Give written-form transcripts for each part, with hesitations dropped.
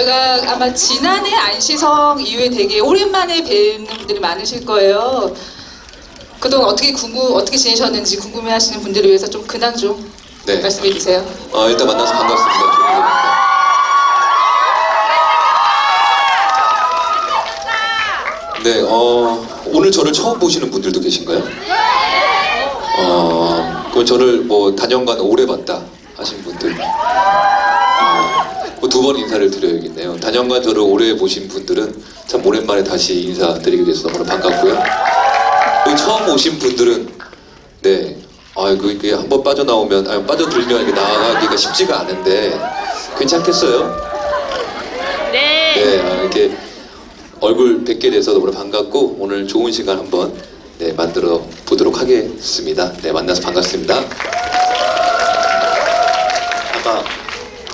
제가 아마 지난해 안시성 이후에 되게 오랜만에 뵙는 분들이 많으실 거예요. 그동안 어떻게 지내셨는지 궁금해하시는 분들을 위해서 좀 근황 좀 네. 말씀해 주세요. 일단 만나서 반갑습니다. 조민석입니다. 네, 오늘 저를 처음 보시는 분들도 계신가요? 그럼 저를 뭐 단연간 오래 봤다 하신 분들 두 번 인사를 드려야겠네요. 단연간 저를 오래 보신 분들은 참 오랜만에 다시 인사드리게 돼서 너무 반갑고요. 또 처음 오신 분들은 네, 그게 한번 빠져나오면 빠져들면 이렇게 나가기가 쉽지가 않은데 괜찮겠어요? 네. 네, 이렇게 얼굴 뵙게 돼서 너무 반갑고 오늘 좋은 시간 한번 네, 만들어 보도록 하겠습니다. 네, 만나서 반갑습니다. 아까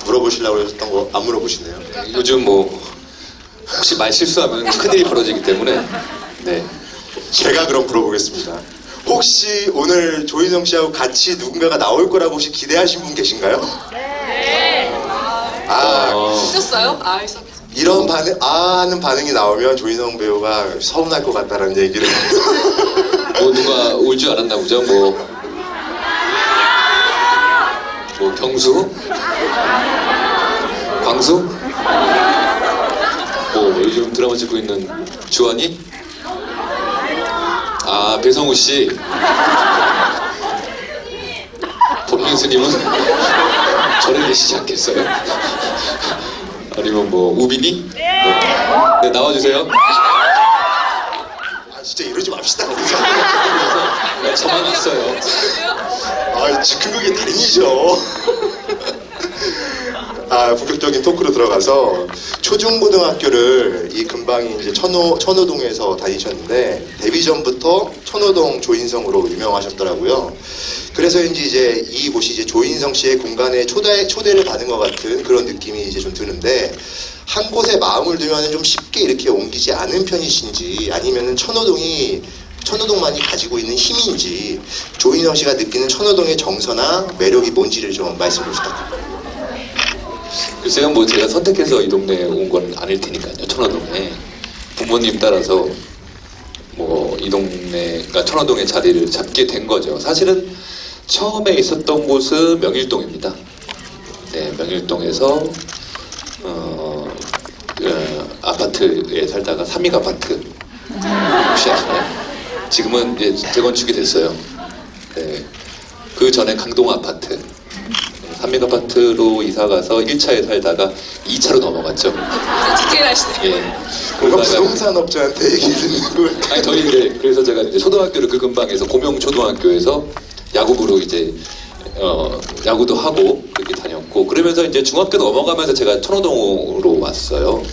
물어보시려고 하셨던 거 안 물어보시네요. 요즘 뭐 혹시 말 실수하면 큰일이 벌어지기 때문에 네. 제가 그럼 물어보겠습니다. 혹시 오늘 조인성 씨하고 같이 누군가가 나올 거라고 혹시 기대하신 분 계신가요? 네. 있었어요? 이런 반응, 하는 반응이 나오면 조인성 배우가 서운할 것 같다는 얘기를. 뭐 누가 올 줄 알았나 보죠. 뭐 경수? 광수? 뭐 요즘 드라마 찍고 있는 주환이? 배성우 씨. 법민스님은 저를 계시지 않겠어요? 아니면 뭐 우빈이? 네, 나와주세요. 진짜 이러지 맙시다. 네, 저만 있어요. 즉흥극의 달인이죠. 본격적인 토크로 들어가서 초중고등학교를 이 근방이 이제 천호동에서 다니셨는데 데뷔 전부터 천호동 조인성으로 유명하셨더라고요. 그래서 이제 이곳이 이제 조인성 씨의 공간에 초대를 받은 것 같은 그런 느낌이 이제 좀 드는데 한 곳에 마음을 두면 좀 쉽게 이렇게 옮기지 않은 편이신지 아니면은 천호동만이 가지고 있는 힘인지 조인성 씨가 느끼는 천호동의 정서나 매력이 뭔지를 좀 말씀을 부탁드립니다. 글쎄요, 뭐 제가 선택해서 이 동네에 온 건 아닐 테니까요. 천호동에 부모님 따라서 뭐 이 동네가 천호동의 자리를 잡게 된 거죠. 사실은 처음에 있었던 곳은 명일동입니다. 네, 명일동에서 아파트에 살다가 삼익 아파트 혹시 아시나요? 지금은 이제 재건축이 됐어요. 네, 그 전에 강동 아파트. 삼익 아파트로 이사가서 1차에 살다가 2차로 넘어갔죠. 디테일하시네요. 예. 그럼 부동산업자한테 얘기 듣는 걸. 저희 이제 그래서 제가 이제 초등학교를 그 근방에서 고명초등학교에서 야구부로 이제 야구도 하고 그렇게 다녔고 그러면서 이제 중학교 넘어가면서 제가 천호동으로 왔어요.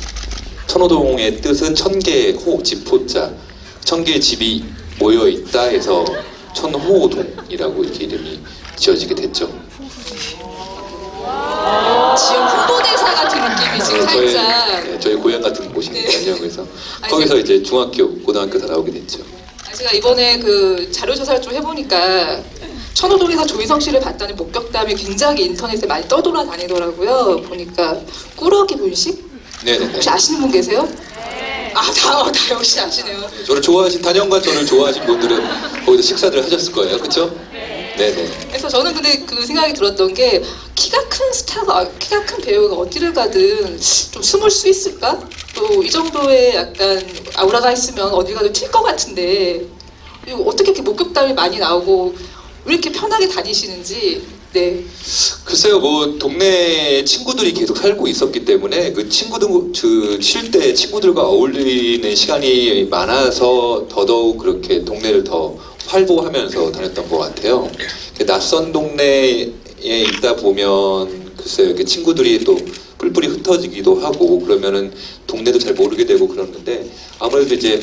천호동의 뜻은 천개호 집호자, 천개의 집이 모여 있다 해서 천호동이라고 이렇게 이름이 지어지게 됐죠. 지역 홍보대사 같은 느낌이 지금 살짝. 저희 고향 같은 곳이니까요. 네. 그래서 거기서 이제 중학교, 고등학교 다 나오게 됐죠. 제가 이번에 그 자료조사를 좀 해보니까 천호동에서 조인성 씨를 봤다는 목격담이 굉장히 인터넷에 많이 떠돌아다니더라고요. 보니까 꾸러기 분식? 네네네. 혹시 아시는 분 계세요? 다 역시 아시네요. 저를 단연간 저를 좋아하신 분들은 거기서 식사들 하셨을 거예요. 그쵸? 네네. 그래서 저는 근데 그 생각이 들었던 게 키가 큰 배우가 어디를 가든 좀 숨을 수 있을까? 또 이 정도의 약간 아우라가 있으면 어디 가도 튈 것 같은데 어떻게 이렇게 목격담이 많이 나오고 왜 이렇게 편하게 다니시는지. 네. 글쎄요, 뭐 동네에 친구들이 계속 살고 있었기 때문에 그 쉴 때 친구들과 어울리는 시간이 많아서 더더욱 그렇게 동네를 더 활보하면서 다녔던 것 같아요. 낯선 동네에 있다 보면 글쎄요, 이렇게 친구들이 또 뿔뿔이 흩어지기도 하고 그러면은 동네도 잘 모르게 되고 그러는데 아무래도 이제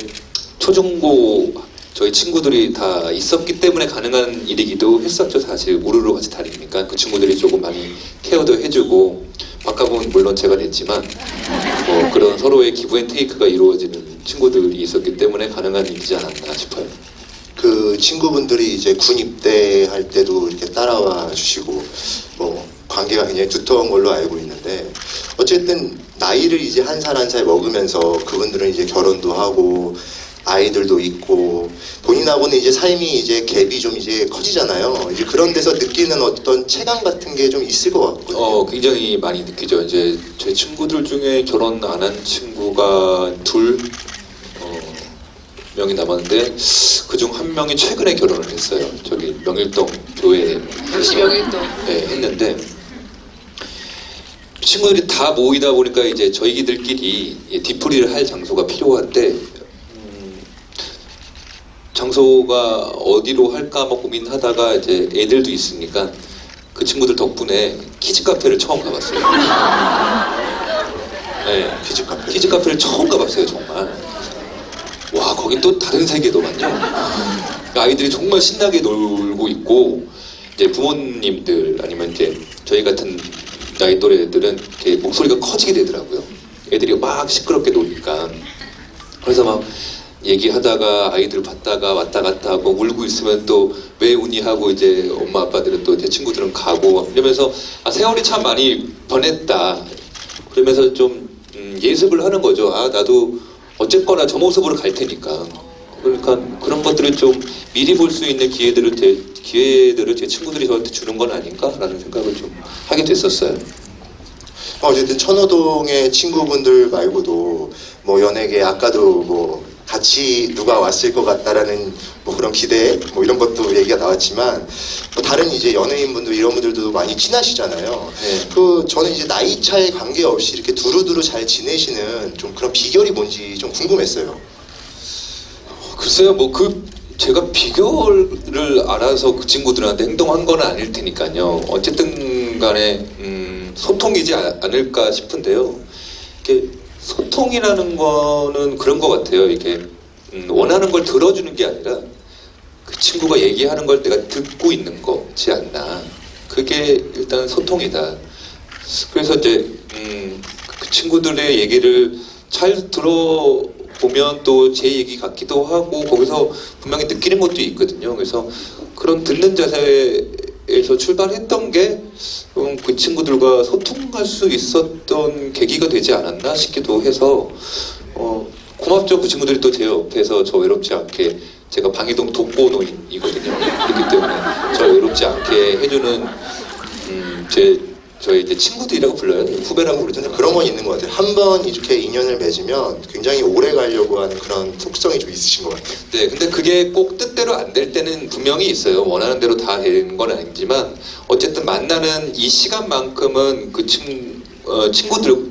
초중고 저희 친구들이 다 있었기 때문에 가능한 일이기도 했었죠. 사실 우르르 같이 다니니까 그 친구들이 조금 많이 케어도 해주고 밥값은 물론 제가 냈지만 뭐 그런 서로의 기브앤테이크가 이루어지는 친구들이 있었기 때문에 가능한 일이지 않았나 싶어요. 그 친구분들이 이제 군 입대할 때도 이렇게 따라와 주시고 뭐 관계가 굉장히 두터운 걸로 알고 있는데 어쨌든 나이를 이제 한 살 한 살 먹으면서 그분들은 이제 결혼도 하고 아이들도 있고 본인하고는 이제 삶이 이제 갭이 좀 이제 커지잖아요. 이제 그런 데서 느끼는 어떤 체감 같은 게 좀 있을 것 같거든요. 굉장히 많이 느끼죠. 이제 제 친구들 중에 결혼 안 한 친구가 명이 남았는데 그중 한 명이 최근에 결혼을 했어요. 저기 명일동 교회에 역시 명일동. 네, 했는데 친구들이 다 모이다 보니까 이제 저희들끼리 뒤풀이를 할 장소가 필요한데 장소가 어디로 할까 뭐 고민하다가 이제 애들도 있으니까 그 친구들 덕분에 키즈 카페를 처음 가봤어요. 네, 키즈 카페를 처음 가봤어요, 정말. 와, 거긴 또 다른 세계더만요. 아이들이 정말 신나게 놀고 있고 이제 부모님들 아니면 이제 저희 같은 나이 또래 애들은 이렇게 목소리가 커지게 되더라고요. 애들이 막 시끄럽게 노니까. 그래서 막 얘기하다가 아이들 봤다가 왔다 갔다 하고 울고 있으면 또 왜 우니 하고 이제 엄마 아빠들은 또 제 친구들은 가고 이러면서 세월이 참 많이 변했다. 그러면서 좀 예습을 하는 거죠. 나도 어쨌거나 저 모습으로 갈 테니까. 그러니까 그런 것들을 좀 미리 볼 수 있는 기회들을 제 친구들이 저한테 주는 건 아닌가라는 생각을 좀 하게 됐었어요. 어쨌든 천호동의 친구분들 말고도 뭐 연예계 아까도 뭐 같이 누가 왔을 것 같다라는 뭐 그런 기대 뭐 이런 것도 얘기가 나왔지만 뭐 다른 이제 연예인분들 이런 분들도 많이 친하시잖아요. 네. 저는 이제 나이 차에 관계없이 이렇게 두루두루 잘 지내시는 좀 그런 비결이 뭔지 좀 궁금했어요. 글쎄요, 제가 비결을 알아서 그 친구들한테 행동한 건 아닐 테니까요. 어쨌든 간에, 소통이지 않을까 싶은데요. 이렇게 소통이라는 거는 그런 것 같아요. 이렇게, 원하는 걸 들어주는 게 아니라 그 친구가 얘기하는 걸 내가 듣고 있는 거지 않나. 그게 일단 소통이다. 그래서 이제, 그 친구들의 얘기를 잘 들어보면 또 제 얘기 같기도 하고 거기서 분명히 느끼는 것도 있거든요. 그래서 그런 듣는 자세에서 출발했던 게 그 친구들과 소통할 수 있었던 계기가 되지 않았나 싶기도 해서 고맙죠. 그 친구들이 또 제 옆에서 저 외롭지 않게 제가 방이동 독고노인이거든요. 그렇기 때문에 저 외롭지 않게 해주는 저희 이제 친구들이라고 불러요. 후배라고 부르잖아요. 그런 건 있는 것 같아요. 한 번 이렇게 인연을 맺으면 굉장히 오래 가려고 하는 그런 속성이 좀 있으신 것 같아요. 네, 근데 그게 꼭 뜻대로 안 될 때는 분명히 있어요. 원하는 대로 다 되는 건 아니지만 어쨌든 만나는 이 시간만큼은 그 친구들도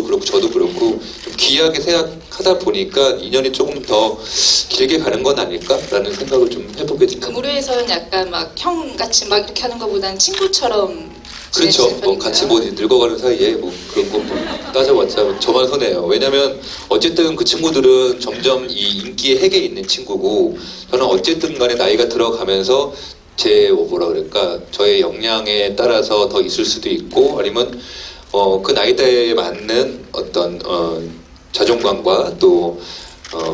그렇고 저도 그렇고 좀 귀하게 생각하다 보니까 인연이 조금 더 길게 가는 건 아닐까라는 생각을 좀 해보게 됩니다. 그 무료에서는 약간 막 형같이 막 이렇게 하는 것보다는 친구처럼 그렇죠. 지내시는 편인가요? 같이 늙어가는 사이에 그런 거 따져봤자 저만 손해요. 왜냐면 어쨌든 그 친구들은 점점 이 인기의 핵에 있는 친구고 저는 어쨌든 간에 나이가 들어가면서 저의 역량에 따라서 더 있을 수도 있고 아니면 그 나이대에 맞는 어떤 자존감과 또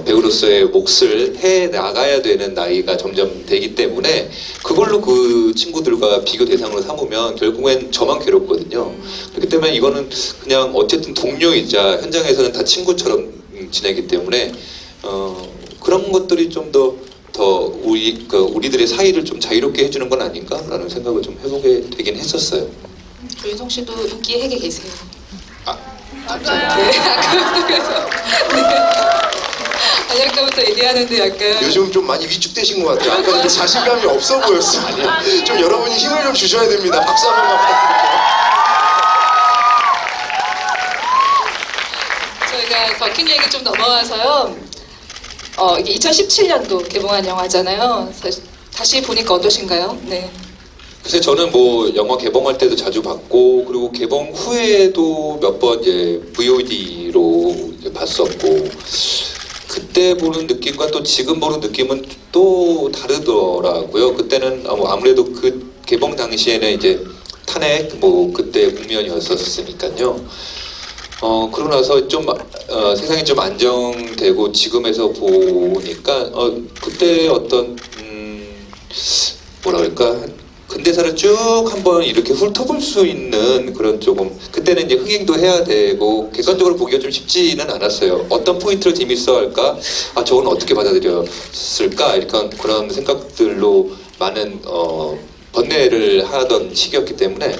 배우로서의 몫을 해 나가야 되는 나이가 점점 되기 때문에 그걸로 그 친구들과 비교 대상으로 삼으면 결국엔 저만 괴롭거든요. 그렇기 때문에 이거는 그냥 어쨌든 동료이자 현장에서는 다 친구처럼 지내기 때문에 그런 것들이 좀 더 우리들의 사이를 좀 자유롭게 해주는 건 아닌가라는 생각을 좀 해보게 되긴 했었어요. 조인성 씨도 인기의 핵에 계세요. 감사합니다. 네, 아까부터 아니 아까부터 얘기하는데 약간 요즘 좀 많이 위축되신 것 같아요. 아까 이렇게 자신감이 없어 보였어요. 좀 여러분이 힘을 좀 주셔야 됩니다. 박수 한 번만 부탁드릴게요. 저희가 버킨 얘기 좀 넘어와서요. 이게 2017년도 개봉한 영화잖아요. 다시 보니까 어떠신가요? 네. 글쎄 저는 영화 개봉할 때도 자주 봤고 그리고 개봉 후에도 몇 번 VOD로 봤었고 그때 보는 느낌과 또 지금 보는 느낌은 또 다르더라고요. 그때는 아무래도 그 개봉 당시에는 이제 탄핵 그때 국면이었었으니까요. 그러고 나서 좀 세상이 좀 안정되고 지금에서 보니까 그때 어떤 근대사를 쭉 한번 이렇게 훑어볼 수 있는 그런 조금 그때는 이제 흥행도 해야 되고 객관적으로 보기가 좀 쉽지는 않았어요. 어떤 포인트를 재밌어 할까? 아 저건 어떻게 받아들였을까? 이렇게 그런 생각들로 많은 번뇌를 하던 시기였기 때문에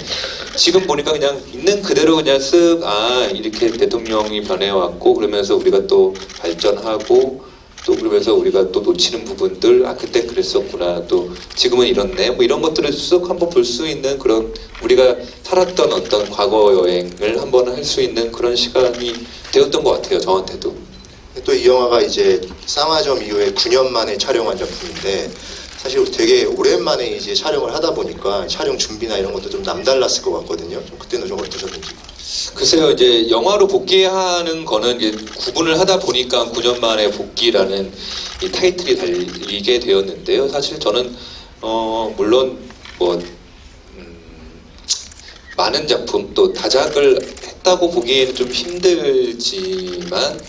지금 보니까 그냥 있는 그대로 그냥 쓱 이렇게 대통령이 변해왔고 그러면서 우리가 또 발전하고 또 그러면서 우리가 또 놓치는 부분들 그때 그랬었구나 또 지금은 이렇네 뭐 이런 것들을 쑥 한번 볼 수 있는 그런 우리가 살았던 어떤 과거 여행을 한번 할 수 있는 그런 시간이 되었던 것 같아요. 저한테도. 또 이 영화가 이제 쌍화점 이후에 9년 만에 촬영한 작품인데 사실 되게 오랜만에 이제 촬영을 하다 보니까 촬영 준비나 이런 것도 좀 남달랐을 것 같거든요. 좀 그때는 좀 어떠셨는지. 글쎄요, 이제 영화로 복귀하는 거는 이제 구분을 하다 보니까 9년 만에 복귀라는 이 타이틀이 달리게 되었는데요. 사실 저는 물론 뭐 많은 작품 또 다작을 했다고 보기에는 좀 힘들지만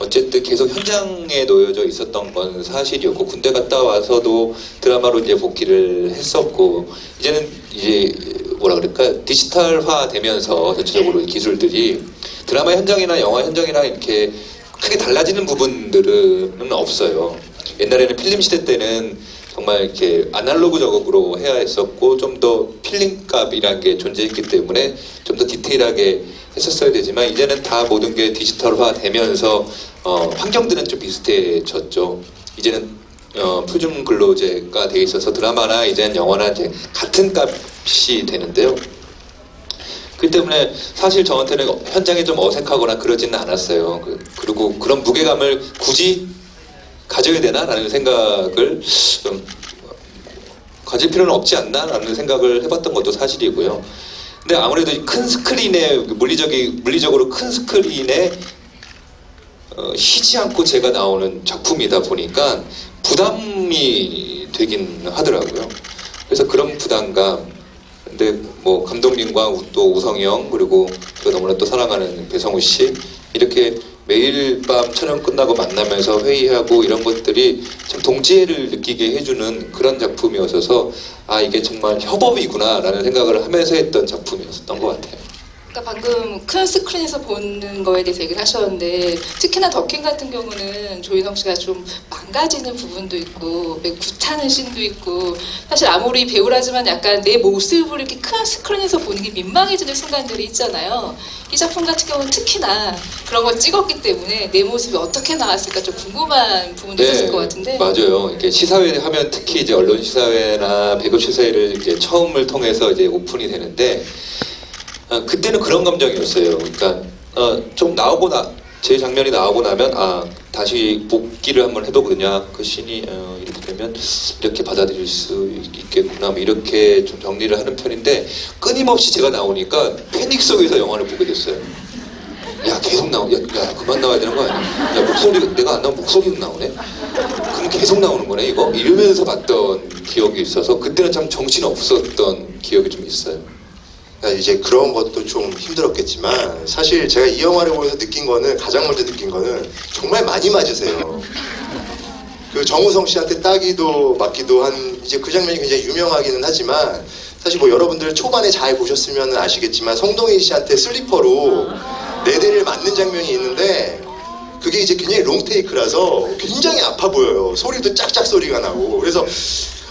어쨌든 계속 현장에 놓여져 있었던 건 사실이었고 군대 갔다 와서도 드라마로 이제 복귀를 했었고 이제는 이제 뭐라 그럴까 디지털화 되면서 전체적으로 기술들이 드라마 현장이나 영화 현장이나 이렇게 크게 달라지는 부분들은 없어요. 옛날에는 필름 시대 때는 정말 이렇게 아날로그적으로 해야 했었고 좀 더 필름값이라는 게 존재했기 때문에 좀 더 디테일하게 했었어야 되지만 이제는 다 모든 게 디지털화 되면서 환경들은 좀 비슷해졌죠. 이제는 표준 근로제가 돼 있어서 드라마나 이제는 영화나 이제 같은 값이 되는데요. 그렇기 때문에 사실 저한테는 현장이 좀 어색하거나 그러지는 않았어요. 그리고 그런 무게감을 굳이 가져야 되나라는 생각을 좀 가질 필요는 없지 않나라는 생각을 해봤던 것도 사실이고요. 근데 아무래도 큰 스크린에 물리적으로 큰 스크린에 쉬지 않고 제가 나오는 작품이다 보니까 부담이 되긴 하더라고요. 그래서 그런 부담감. 근데 뭐 감독님과 또 우성이 형 그리고 그 너무나 또 사랑하는 배성우 씨 이렇게 매일 밤 촬영 끝나고 만나면서 회의하고 이런 것들이 참 동지애를 느끼게 해주는 그런 작품이어서 이게 정말 협업이구나라는 생각을 하면서 했던 작품이었던 것 같아요. 그러니까 방금 큰 스크린에서 보는 거에 대해서 얘기를 하셨는데 특히나 더킹 같은 경우는 조인성 씨가 좀 망가지는 부분도 있고 매우 구차는 씬도 있고 사실 아무리 배우라지만 약간 내 모습을 이렇게 큰 스크린에서 보는 게 민망해지는 순간들이 있잖아요. 이 작품 같은 경우는 특히나 그런 걸 찍었기 때문에 내 모습이 어떻게 나왔을까 좀 궁금한 부분도 있었을 것 같은데. 맞아요. 이렇게 시사회 하면 특히 이제 언론 시사회나 배급 시사회를 이제 처음을 통해서 이제 오픈이 되는데 그때는 그런 감정이었어요. 그러니까 좀 제 장면이 나오고 나면 다시 복귀를 한번 해보거든요. 그 씬이 이렇게 되면 이렇게 받아들일 수 있겠구나. 뭐 이렇게 좀 정리를 하는 편인데 끊임없이 제가 나오니까 패닉 속에서 영화를 보게 됐어요. 야 계속 야 그만 나와야 되는 거 아니야? 야 목소리 내가 안 나오면 목소리도 나오네? 그럼 계속 나오는 거네 이거? 이러면서 봤던 기억이 있어서 그때는 참 정신 없었던 기억이 좀 있어요. 이제 그런 것도 좀 힘들었겠지만 사실 제가 이 영화를 보면서 가장 먼저 느낀 거는 정말 많이 맞으세요. 그 정우성 씨한테 따기도 맞기도 한 이제 그 장면이 굉장히 유명하기는 하지만 사실 뭐 여러분들 초반에 잘 보셨으면 아시겠지만 성동희 씨한테 슬리퍼로 4대를 맞는 장면이 있는데 그게 이제 굉장히 롱테이크라서 굉장히 아파 보여요. 소리도 짝짝 소리가 나고 그래서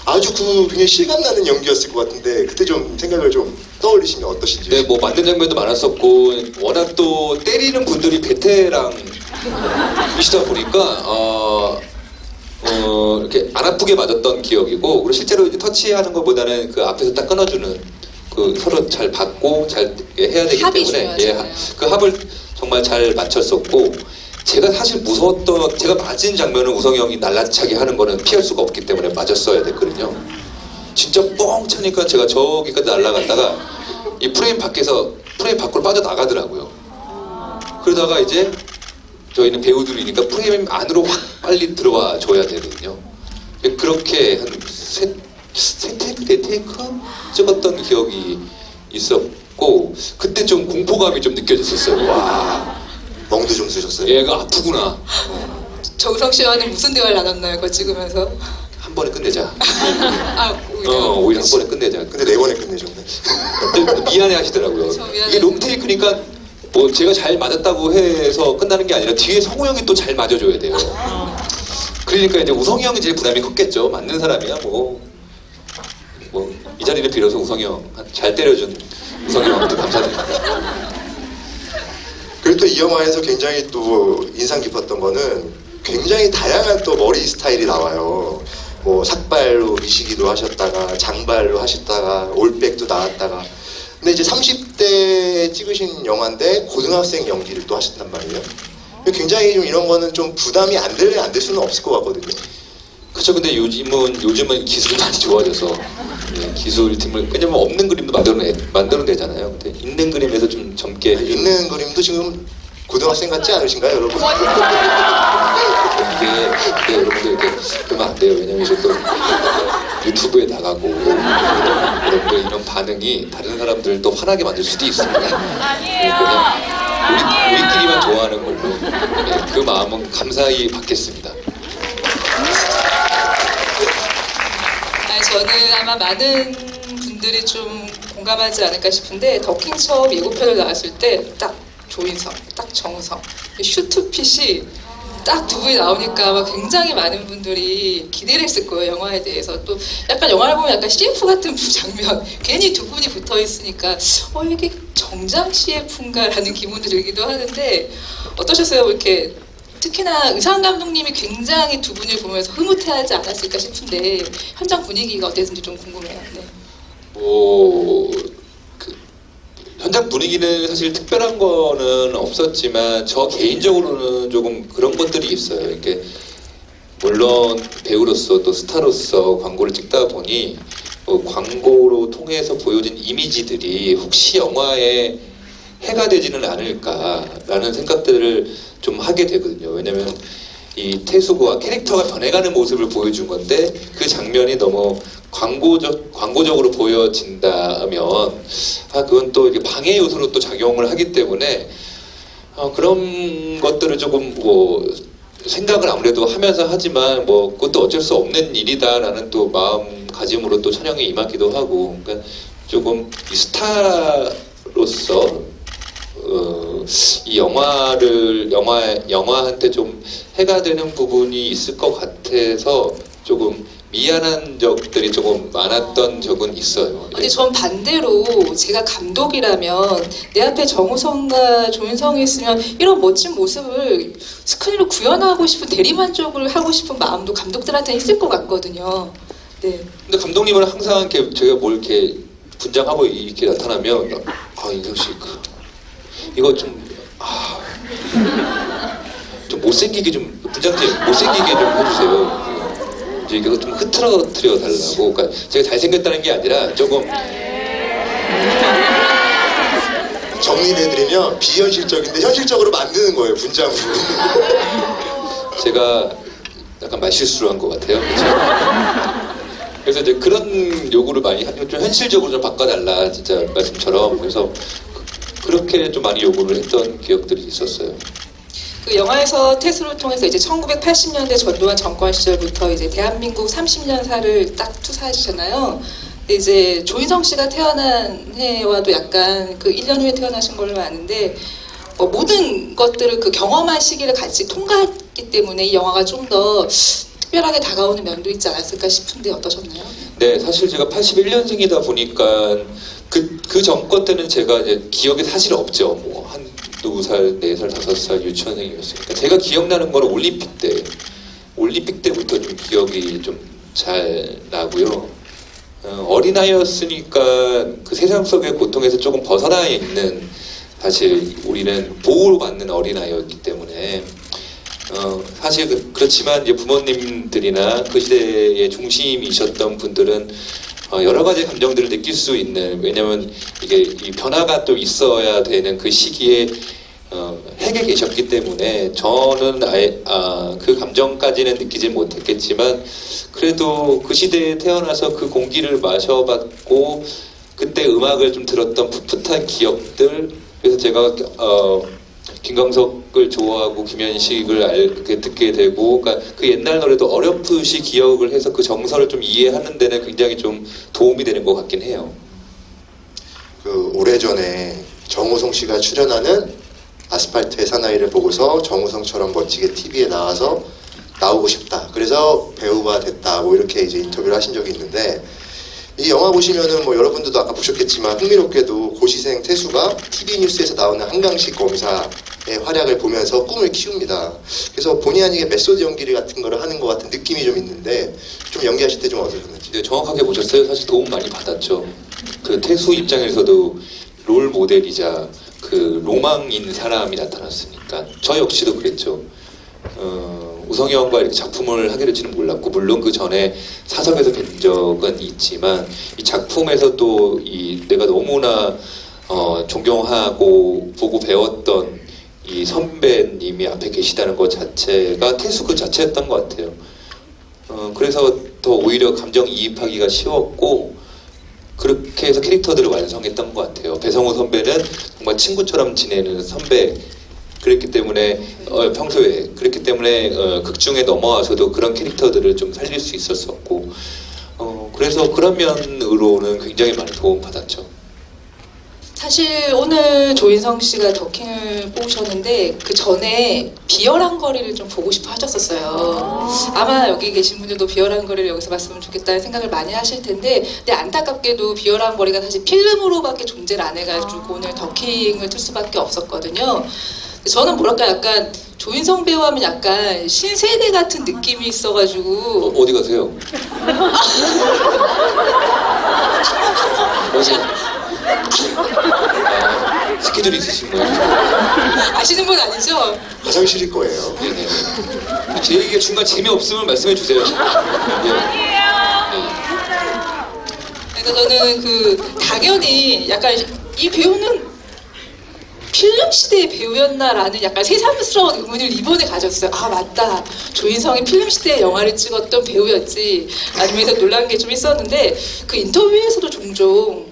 아주 굉장히 실감나는 연기였을 것 같은데 그때 좀 생각을 좀 떠올리시면 어떠신지. 네, 뭐 맞는 장면도 많았었고 워낙 또 때리는 분들이 베테랑이시다 보니까 이렇게 안 아프게 맞았던 기억이고 그리고 실제로 이제 터치하는 것보다는 그 앞에서 딱 끊어주는 그 서로 잘 받고 잘 해야 되기 때문에 그 합을 정말 잘 맞췄었고 제가 사실 무서웠던 제가 맞은 장면은 우성이 형이 날라차게 하는 거는 피할 수가 없기 때문에 맞았어야 됐거든요. 진짜 뻥 차니까 제가 저기까지 날아갔다가 이 프레임 밖으로 빠져나가더라고요. 그러다가 이제 저희는 배우들이니까 프레임 안으로 확 빨리 들어와 줘야 되거든요. 그렇게 한 네 테이크 찍었던 기억이 있었고 그때 좀 공포감이 좀 느껴졌었어요. 와, 멍도 좀 쓰셨어요? 얘가 아프구나. 정우성 씨와는 무슨 대화를 나눴나요? 그거 찍으면서? 한 번에 끝내자. 오히려 한 번에 끝내자. 근데 4번에 끝내셨네. 근데 미안해 하시더라고요. 그렇죠, 미안해. 이게 롱테이크니까 뭐 제가 잘 맞았다고 해서 끝나는 게 아니라 뒤에 성우 형이 또 잘 맞아줘야 돼요. 그러니까 이제 우성이 형이 제일 부담이 컸겠죠. 맞는 사람이야 뭐 이 자리를 빌어서 우성이 형 잘 때려준 우성이 형한테 감사드립니다. 그리고 또 이 영화에서 굉장히 또 인상 깊었던 거는 굉장히 다양한 또 머리 스타일이 나와요. 뭐 삭발로 미시기도 하셨다가 장발로 하셨다가 올백도 나왔다가 근데 이제 30대 찍으신 영화인데 고등학생 연기를 또 하셨단 말이에요. 굉장히 좀 이런 거는 좀 부담이 안 될 수는 없을 것 같거든요. 그렇죠. 근데 요즘은 기술이 많이 좋아져서 기술팀을 왜냐면 없는 그림도 만들어내잖아요. 근데 있는 그림에서 좀 젊게 있는 그림도 지금 고등학생 같지 않으신가요, 여러분? 이게 여러분들 이렇게 그러면 안 돼요. 왜냐면 이제 또 유튜브에 나가고 여러분들 이런 반응이 다른 사람들을 또 화나게 만들 수도 있습니다. 그냥 우리끼리만 좋아하는 걸로 그 마음은 감사히 받겠습니다. 저는 아마 많은 분들이 좀 공감하지 않을까 싶은데 더킹 처음 예고편을 나왔을 때 딱 조인성, 딱 정우성, 슈트핏이 딱 두 분이 나오니까 아마 굉장히 많은 분들이 기대를 했을 거예요. 영화에 대해서. 또 약간 영화를 보면 약간 CF 같은 장면 괜히 두 분이 붙어 있으니까 이게 정장 CF인가라는 기분도 들기도 하는데 어떠셨어요? 이렇게 특히나 의상 감독님이 굉장히 두 분을 보면서 흐뭇해하지 않았을까 싶은데 현장 분위기가 어땠는지 좀 궁금해요. 네. 현장 분위기는 사실 특별한 거는 없었지만 저 개인적으로는 조금 그런 것들이 있어요. 이렇게 물론 배우로서 또 스타로서 광고를 찍다 보니 광고로 통해서 보여진 이미지들이 혹시 영화에 해가 되지는 않을까라는 생각들을 좀 하게 되거든요. 왜냐면 이 태수가 캐릭터가 변해가는 모습을 보여준 건데 그 장면이 너무 광고적으로 보여진다면 그건 또 이게 방해 요소로 또 작용을 하기 때문에 그런 것들을 조금 생각을 아무래도 하면서 하지만 그것도 어쩔 수 없는 일이다라는 또 마음가짐으로 또 촬영에 임하기도 하고 그러니까 조금 이 스타로서 이 영화한테 좀 해가 되는 부분이 있을 것 같아서 조금 미안한 적들이 조금 많았던 적은 있어요. 근데 전 반대로 제가 감독이라면 내 앞에 정우성과 조인성이 있으면 이런 멋진 모습을 스크린으로 구현하고 싶은 대리만족을 하고 싶은 마음도 감독들한테 있을 것 같거든요. 네. 근데 감독님은 항상 이렇게 제가 뭘 이렇게 분장하고 이렇게 나타나면 인성 씨 이거 좀 못생기게 좀 분장팀 못생기게 좀 해주세요. 이제 이거 좀 흐트러뜨려 달라고. 그러니까 제가 잘생겼다는 게 아니라 조금 정리를 해드리면 비현실적인데 현실적으로 만드는 거예요, 분장으로. 제가 약간 말실수를 한 것 같아요. 그렇죠? 그래서 이제 그런 요구를 많이 좀 현실적으로 좀 바꿔달라 진짜 말씀처럼. 그래서 그렇게 좀 많이 요구를 했던 기억들이 있었어요. 그 영화에서 태수를 통해서 이제 1980년대 전두환 정권 시절부터 이제 대한민국 30년사를 딱 투사하시잖아요. 근데 이제 조인성 씨가 태어난 해와도 약간 그 1년 후에 태어나신 걸로 아는데 모든 것들을 그 경험한 시기를 같이 통과했기 때문에 이 영화가 좀 더 특별하게 다가오는 면도 있지 않았을까 싶은데 어떠셨나요? 네, 사실 제가 81년생이다 보니까 그 정권 때는 제가 이제 기억이 사실 없죠. 한두 살, 4살, 5살 유치원생이었으니까. 제가 기억나는 거는 올림픽 때부터 좀 기억이 좀 잘 나고요. 어린아이였으니까 그 세상 속의 고통에서 조금 벗어나 있는 사실 우리는 보호받는 어린아이였기 때문에 사실 그렇지만 이제 부모님들이나 그 시대의 중심이셨던 분들은 여러 가지 감정들을 느낄 수 있는 왜냐면 이게 이 변화가 또 있어야 되는 그 시기에 핵에 계셨기 때문에 저는 그 감정까지는 느끼지 못했겠지만 그래도 그 시대에 태어나서 그 공기를 마셔봤고 그때 음악을 좀 들었던 풋풋한 기억들 그래서 제가 김광석을 좋아하고 김현식을 알게 듣게 되고, 그러니까 그 옛날 노래도 어렴풋이 기억을 해서 그 정서를 좀 이해하는 데는 굉장히 좀 도움이 되는 것 같긴 해요. 그 오래전에 정우성 씨가 출연하는 아스팔트의 사나이를 보고서 정우성처럼 멋지게 TV에 나와서 나오고 싶다. 그래서 배우가 됐다. 뭐 이렇게 이제 인터뷰를 하신 적이 있는데, 이 영화 보시면은 뭐 여러분들도 아까 보셨겠지만 흥미롭게도 고시생 태수가 TV 뉴스에서 나오는 한강식 검사의 활약을 보면서 꿈을 키웁니다. 그래서 본의 아니게 메소드 연기 같은 거를 하는 것 같은 느낌이 좀 있는데, 좀 연기하실 때 좀 어떠셨는지. 네, 정확하게 보셨어요. 사실 도움 많이 받았죠. 그 태수 입장에서도 롤 모델이자 그 로망인 사람이 나타났으니까 저 역시도 그랬죠. 우성이 형과 이렇게 작품을 하게 될지는 몰랐고, 물론 그 전에 사석에서 뵌 적은 있지만 이 작품에서 또 이 내가 너무나 존경하고 보고 배웠던 이 선배님이 앞에 계시다는 것 자체가 태수 그 자체였던 것 같아요. 그래서 더 오히려 감정이입하기가 쉬웠고, 그렇게 해서 캐릭터들을 완성했던 것 같아요. 배성우 선배는 정말 친구처럼 지내는 선배, 그랬기 때문에 평소에 그랬기 때문에 극중에 넘어와서도 그런 캐릭터들을 좀 살릴 수 있었었고, 그래서 그런 면으로는 굉장히 많이 도움 받았죠. 사실 오늘 조인성 씨가 더킹을 뽑으셨는데 그 전에 비열한 거리를 좀 보고 싶어 하셨었어요. 아마 여기 계신 분들도 비열한 거리를 여기서 봤으면 좋겠다는 생각을 많이 하실 텐데, 근데 안타깝게도 비열한 거리가 사실 필름으로밖에 존재를 안 해가지고 오늘 더킹을 틀 수밖에 없었거든요. 저는 뭐랄까 약간 조인성 배우 하면 약간 신세대 같은 느낌이 있어가지고. 어디 가세요? 어디? 스케줄이 있으신 거예요? 아시는 분 아니죠? 화장실일 거예요. 네네. 제 얘기가 중간 재미없으면 말씀해 주세요. 네. 그러니까 저는 그 당연히 약간 이 배우는 필름 시대의 배우였나라는 약간 새삼스러운 의문을 이번에 가졌어요. 아 맞다, 조인성이 필름 시대의 영화를 찍었던 배우였지 아니면서 놀란 게 좀 있었는데, 그 인터뷰에서도 종종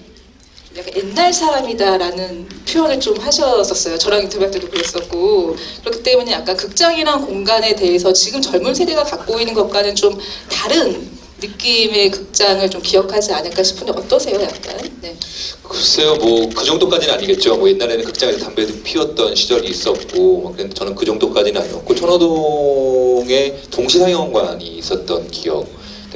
약간 옛날 사람이다라는 표현을 좀 하셨었어요. 저랑 인터뷰할 때도 그랬었고, 그렇기 때문에 약간 극장이란 공간에 대해서 지금 젊은 세대가 갖고 있는 것과는 좀 다른 느낌의 극장을 좀 기억하지 않을까 싶은데 어떠세요, 약간? 네. 글쎄요, 뭐 그 정도까지는 아니겠죠. 뭐 옛날에는 극장에서 담배도 피웠던 시절이 있었고, 뭐 그런데 저는 그 정도까지는 아니었고, 천호동에 동시상영관이 있었던 기억.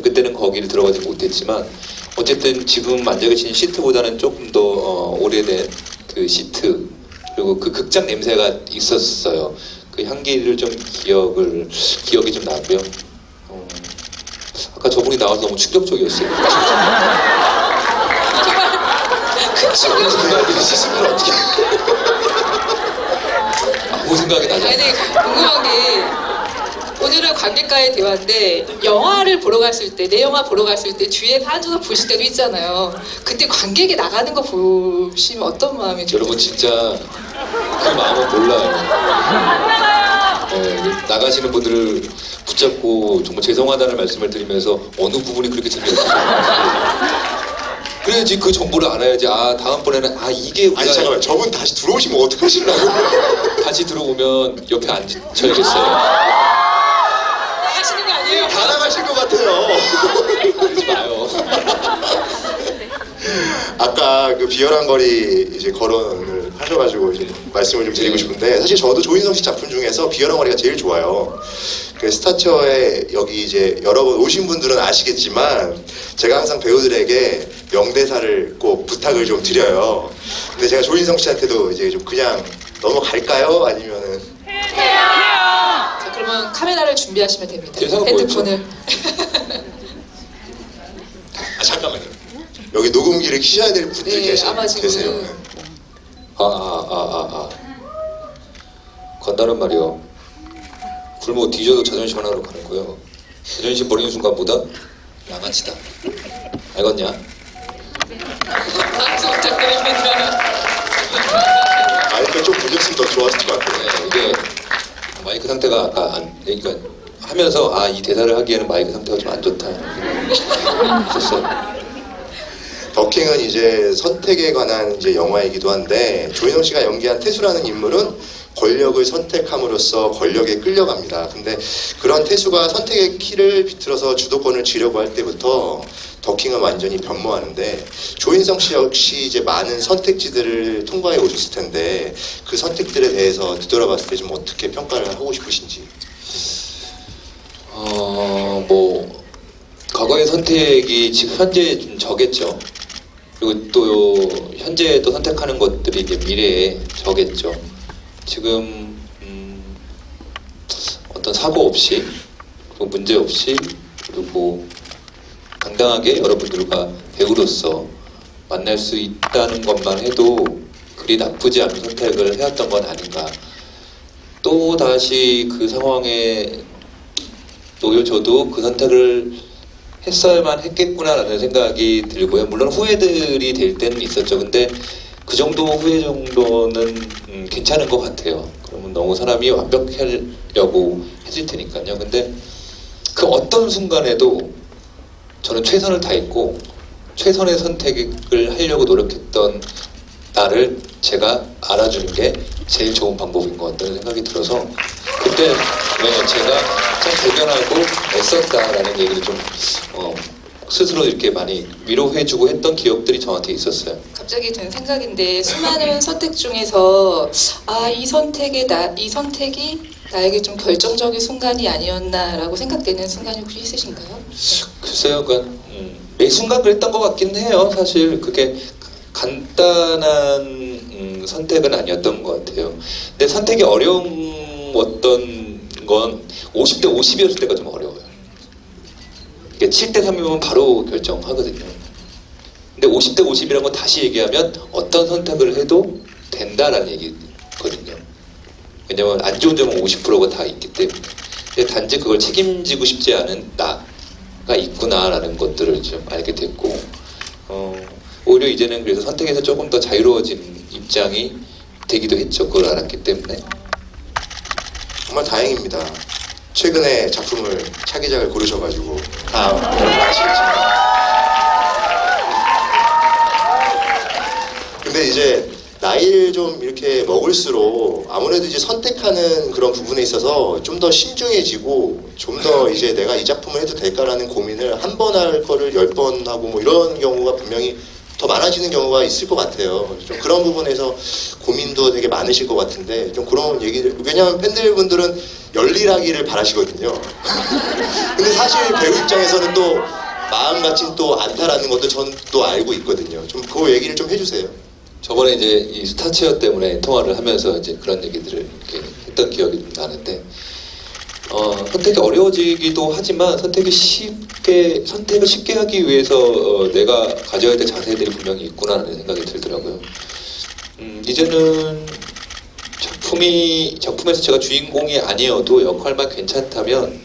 그때는 거기를 들어가지 못했지만, 어쨌든 지금 앉아 계신 시트보다는 조금 더 오래된 그 시트, 그리고 그 극장 냄새가 있었어요. 그 향기를 좀 기억이 좀 나고요. 아까 저분이 나와서 너무 충격적이었어요. 큰 충격. 생각이 씻으면 어떻게? 아무 생각이 나지 않아요. 아니, 궁금한 게 오늘은 관객과의 대화인데, 영화를 보러 갔을 때, 내 영화 보러 갔을 때 뒤에 앉아서 보실 때도 있잖아요. 그때 관객이 나가는 거 보시면 어떤 마음이 들어요? 여러분 진짜 그 마음은 몰라요. 나가시는 분들을 붙잡고 정말 죄송하다는 말씀을 드리면서 어느 부분이 그렇게 재미없어요. 그래야지 그 정보를 알아야지. 아 다음번에는 이게 우리가 아니 잠깐만, 저분 다시 들어오시면 어떡하시려고? 다시 들어오면 옆에 앉혀야겠어요. 하시는 거 아니에요? 다 나가실 것 같아요. 그러지 마요. 아까 그 비열한 거리 이제 거론을 하셔가지고 이제 말씀을 좀 드리고 싶은데, 사실 저도 조인성 씨 작품 중에서 비열한 거리가 제일 좋아요. 그 스타처에 여기 이제 여러 번 오신 분들은 아시겠지만 제가 항상 배우들에게 명대사를 꼭 부탁을 좀 드려요. 근데 제가 조인성 씨한테도 이제 좀 그냥 넘어갈까요? 아니면은 자, 그러면 카메라를 준비하시면 됩니다. 대사가 핸드폰을. 잠깐만요. 여기 녹음기를 키셔야 될 분들이 네, 아마 지금 계세요. 간다는 말이요. 굶어 뒤져도 자존심 하나로 가는 거요. 자존심 버리는 순간보다 양아치다. 알겠냐? 박수 부탁드립니다. 마이크를 좀 돌렸으면 더 좋았을 것 같아요. 네, 이게 마이크 상태가 아까 그러니까 하면서 이 대사를 하기에는 마이크 상태가 좀 안 좋다. 있었어요. 더킹은 이제 선택에 관한 이제 영화이기도 한데, 조인성 씨가 연기한 태수라는 인물은 권력을 선택함으로써 권력에 끌려갑니다. 근데 그런 태수가 선택의 키를 비틀어서 주도권을 쥐려고 할 때부터 더킹은 완전히 변모하는데, 조인성 씨 역시 이제 많은 선택지들을 통과해 오셨을 텐데 그 선택들에 대해서 뒤돌아봤을 때 좀 어떻게 평가를 하고 싶으신지. 뭐 과거의 선택이 지금 현재 좀 적겠죠. 그리고 또 현재 또 선택하는 것들이 이제 미래에 적겠죠. 지금 어떤 사고 없이, 그리고 문제 없이, 그리고 당당하게 여러분들과 배우로서 만날 수 있다는 것만 해도 그리 나쁘지 않은 선택을 해왔던 건 아닌가. 또 다시 그 상황에 놓여져도 그 선택을 했어야만 했겠구나라는 생각이 들고요. 물론 후회들이 될 때는 있었죠. 근데 그 정도 후회 정도는 괜찮은 것 같아요. 그러면 너무 사람이 완벽하려고 해질 테니까요. 근데 그 어떤 순간에도 저는 최선을 다했고 최선의 선택을 하려고 노력했던 나를 제가 알아주는 게 제일 좋은 방법인 것 같다는 생각이 들어서, 그때 제가 참 대견하고 애썼다라는 얘기를 좀 스스로 이렇게 많이 위로해주고 했던 기억들이 저한테 있었어요. 갑자기 든 생각인데, 수많은 선택 중에서 이 선택이 나에게 좀 결정적인 순간이 아니었나라고 생각되는 순간이 혹시 있으신가요? 글쎄요, 매 순간 그랬던 것 같긴 해요. 사실 그게 간단한 선택은 아니었던 것 같아요. 근데 선택이 어려웠던 건 50대 50이었을 때가 좀 어려워요. 이게 7대 3이면 바로 결정하거든요. 근데 50대 50이라는 건 다시 얘기하면 어떤 선택을 해도 된다라는 얘기거든요. 왜냐면 안 좋은 점은 50%가 다 있기 때문에. 근데 단지 그걸 책임지고 싶지 않은 나가 있구나라는 것들을 좀 알게 됐고, 오히려 이제는 그래서 선택에서 조금 더 자유로워진 입장이 되기도 했죠. 그걸 알았기 때문에. 정말 다행입니다. 최근에 작품을 차기작을 고르셔가지고 다 여러분 아시겠지만, 근데 이제 나이를 좀 이렇게 먹을수록 아무래도 이제 선택하는 그런 부분에 있어서 좀 더 신중해지고, 좀 더 이제 내가 이 작품을 해도 될까라는 고민을 한 번 할 거를 10번 하고 뭐 이런 경우가 분명히 더 많아지는 경우가 있을 것 같아요. 좀 그런 부분에서 고민도 되게 많으실 것 같은데, 좀 그런 얘기를, 왜냐하면 팬들분들은 열일하기를 바라시거든요. 근데 사실 배우 입장에서는 또 마음같이 또 않다라는 것도 전 또 알고 있거든요. 좀 그 얘기를 좀 해주세요. 저번에 이제 이 스타체어 때문에 통화를 하면서 이제 그런 얘기들을 이렇게 했던 기억이 좀 나는데, 선택이 어려워지기도 하지만 선택을 쉽게 하기 위해서 내가 가져야 될 자세들이 분명히 있구나라는 생각이 들더라고요. 이제는 작품에서 제가 주인공이 아니어도 역할만 괜찮다면,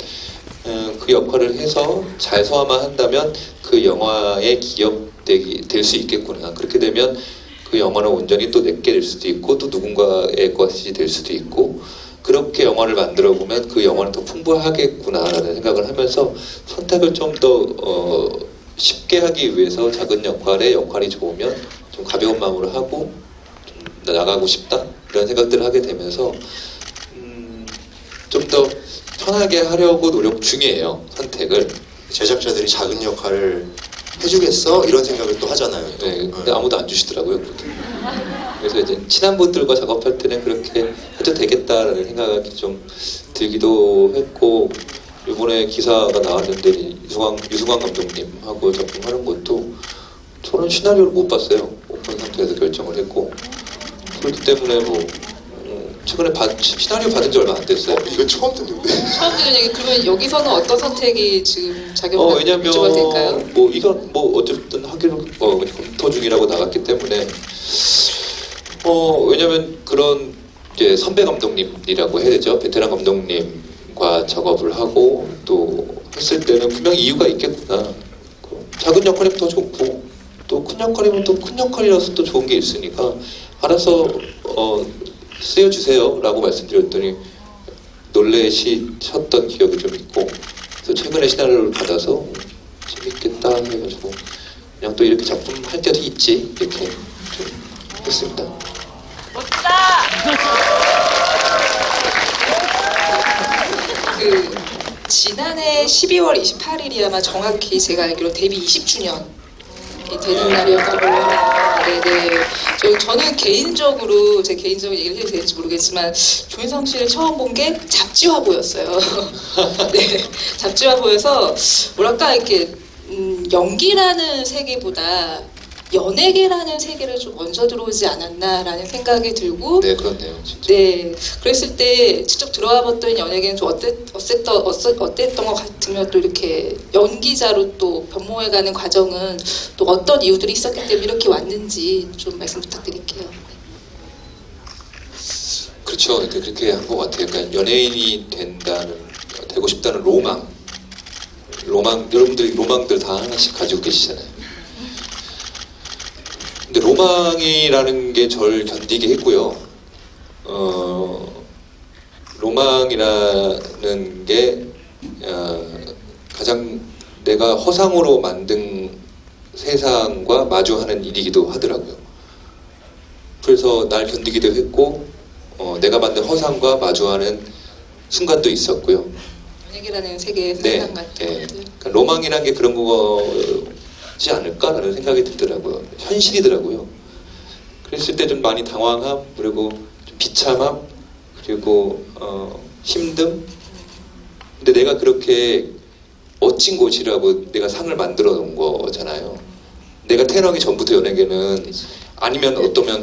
그 역할을 해서 잘 소화만 한다면 그 영화의 기억이 될 수 있겠구나. 그렇게 되면 그 영화는 온전히 또 내게 될 수도 있고, 또 누군가의 것이 될 수도 있고, 그렇게 영화를 만들어 보면 그 영화는 더 풍부하겠구나라는 생각을 하면서 선택을 좀 더 쉽게 하기 위해서 작은 역할이 좋으면 좀 가벼운 마음으로 하고 좀 나가고 싶다 이런 생각들을 하게 되면서 좀 더 편하게 하려고 노력 중이에요. 선택을. 제작자들이 작은 역할을 해주겠어? 이런 생각을 또 하잖아요. 또. 네, 근데 아무도 안 주시더라고요. 그렇게. 그래서 이제 친한 분들과 작업할 때는 그렇게 해도 되겠다라는 생각이 좀 들기도 했고, 이번에 기사가 나왔는데 유승환 감독님하고 작품하는 것도 저는 시나리오를 못 봤어요. 못 본 상태에서 결정을 했고, 그렇기 때문에 뭐 최근에 시나리오 받은 지 얼마 안 됐어요. 이거 처음 듣는데. 처음 듣는 얘기. 그러면 여기서는 어떤 선택이 지금 작용하고 왜냐면 여쭤봐도 될까요? 뭐 이건 뭐 어쨌든 하기로 검토 중이라고 나갔기 때문에, 왜냐면 그런 이제 선배 감독님이라고 해야 되죠. 베테랑 감독님과 작업을 하고 또 했을 때는 분명히 이유가 있겠구나. 작은 역할이면 더 좋고 또 큰 역할이면 또 큰 역할이라서 또 좋은 게 있으니까 알아서 쓰여주세요 라고 말씀드렸더니 놀래셨던 기억이 좀 있고, 그래서 최근에 시나리오를 받아서 재밌겠다 해가지고 그냥 또 이렇게 작품 할 때도 있지 이렇게 좀 했습니다. 멋지다. 그 지난해 12월 28일이 아마 정확히 제가 알기로 데뷔 20주년이 되는 날이었거든요. 네네. 저는 개인적으로 제 개인적인 얘기를 해도 되는지 모르겠지만 조인성 씨를 처음 본 게 잡지화보였어요. 네, 잡지화보여서 뭐랄까 이렇게 연기라는 세계보다 연예계라는 세계를 좀 먼저 들어오지 않았나라는 생각이 들고 네, 그렇네요. 진짜. 네, 그랬을 때 직접 들어와 봤더니 연예계는 좀 어땠던 것 같으면 또 이렇게 연기자로 또 변모해가는 과정은 또 어떤 이유들이 있었기 때문에 이렇게 왔는지 좀 말씀 부탁드릴게요. 그렇죠. 그렇게 한 것 같아요. 그러니까 연예인이 되고 싶다는 로망, 여러분들이 로망들 다 하나씩 가지고 계시잖아요. 근데 로망이라는 게 저를 견디게 했고요. 로망이라는 게 가장 내가 허상으로 만든 세상과 마주하는 일이기도 하더라고요. 그래서 날 견디기도 했고 내가 만든 허상과 마주하는 순간도 있었고요. 연예계라는 세계에서 네, 세상 같은 네. 것들. 그러니까 로망이란 게 그런 거지 않을까라는 생각이 들더라고요. 현실이더라고요. 그랬을 때 좀 많이 당황함, 그리고 좀 비참함, 그리고 힘듦. 근데 내가 그렇게 멋진 곳이라고 내가 상을 만들어 놓은 거잖아요. 내가 태어나기 전부터 연예계는 아니면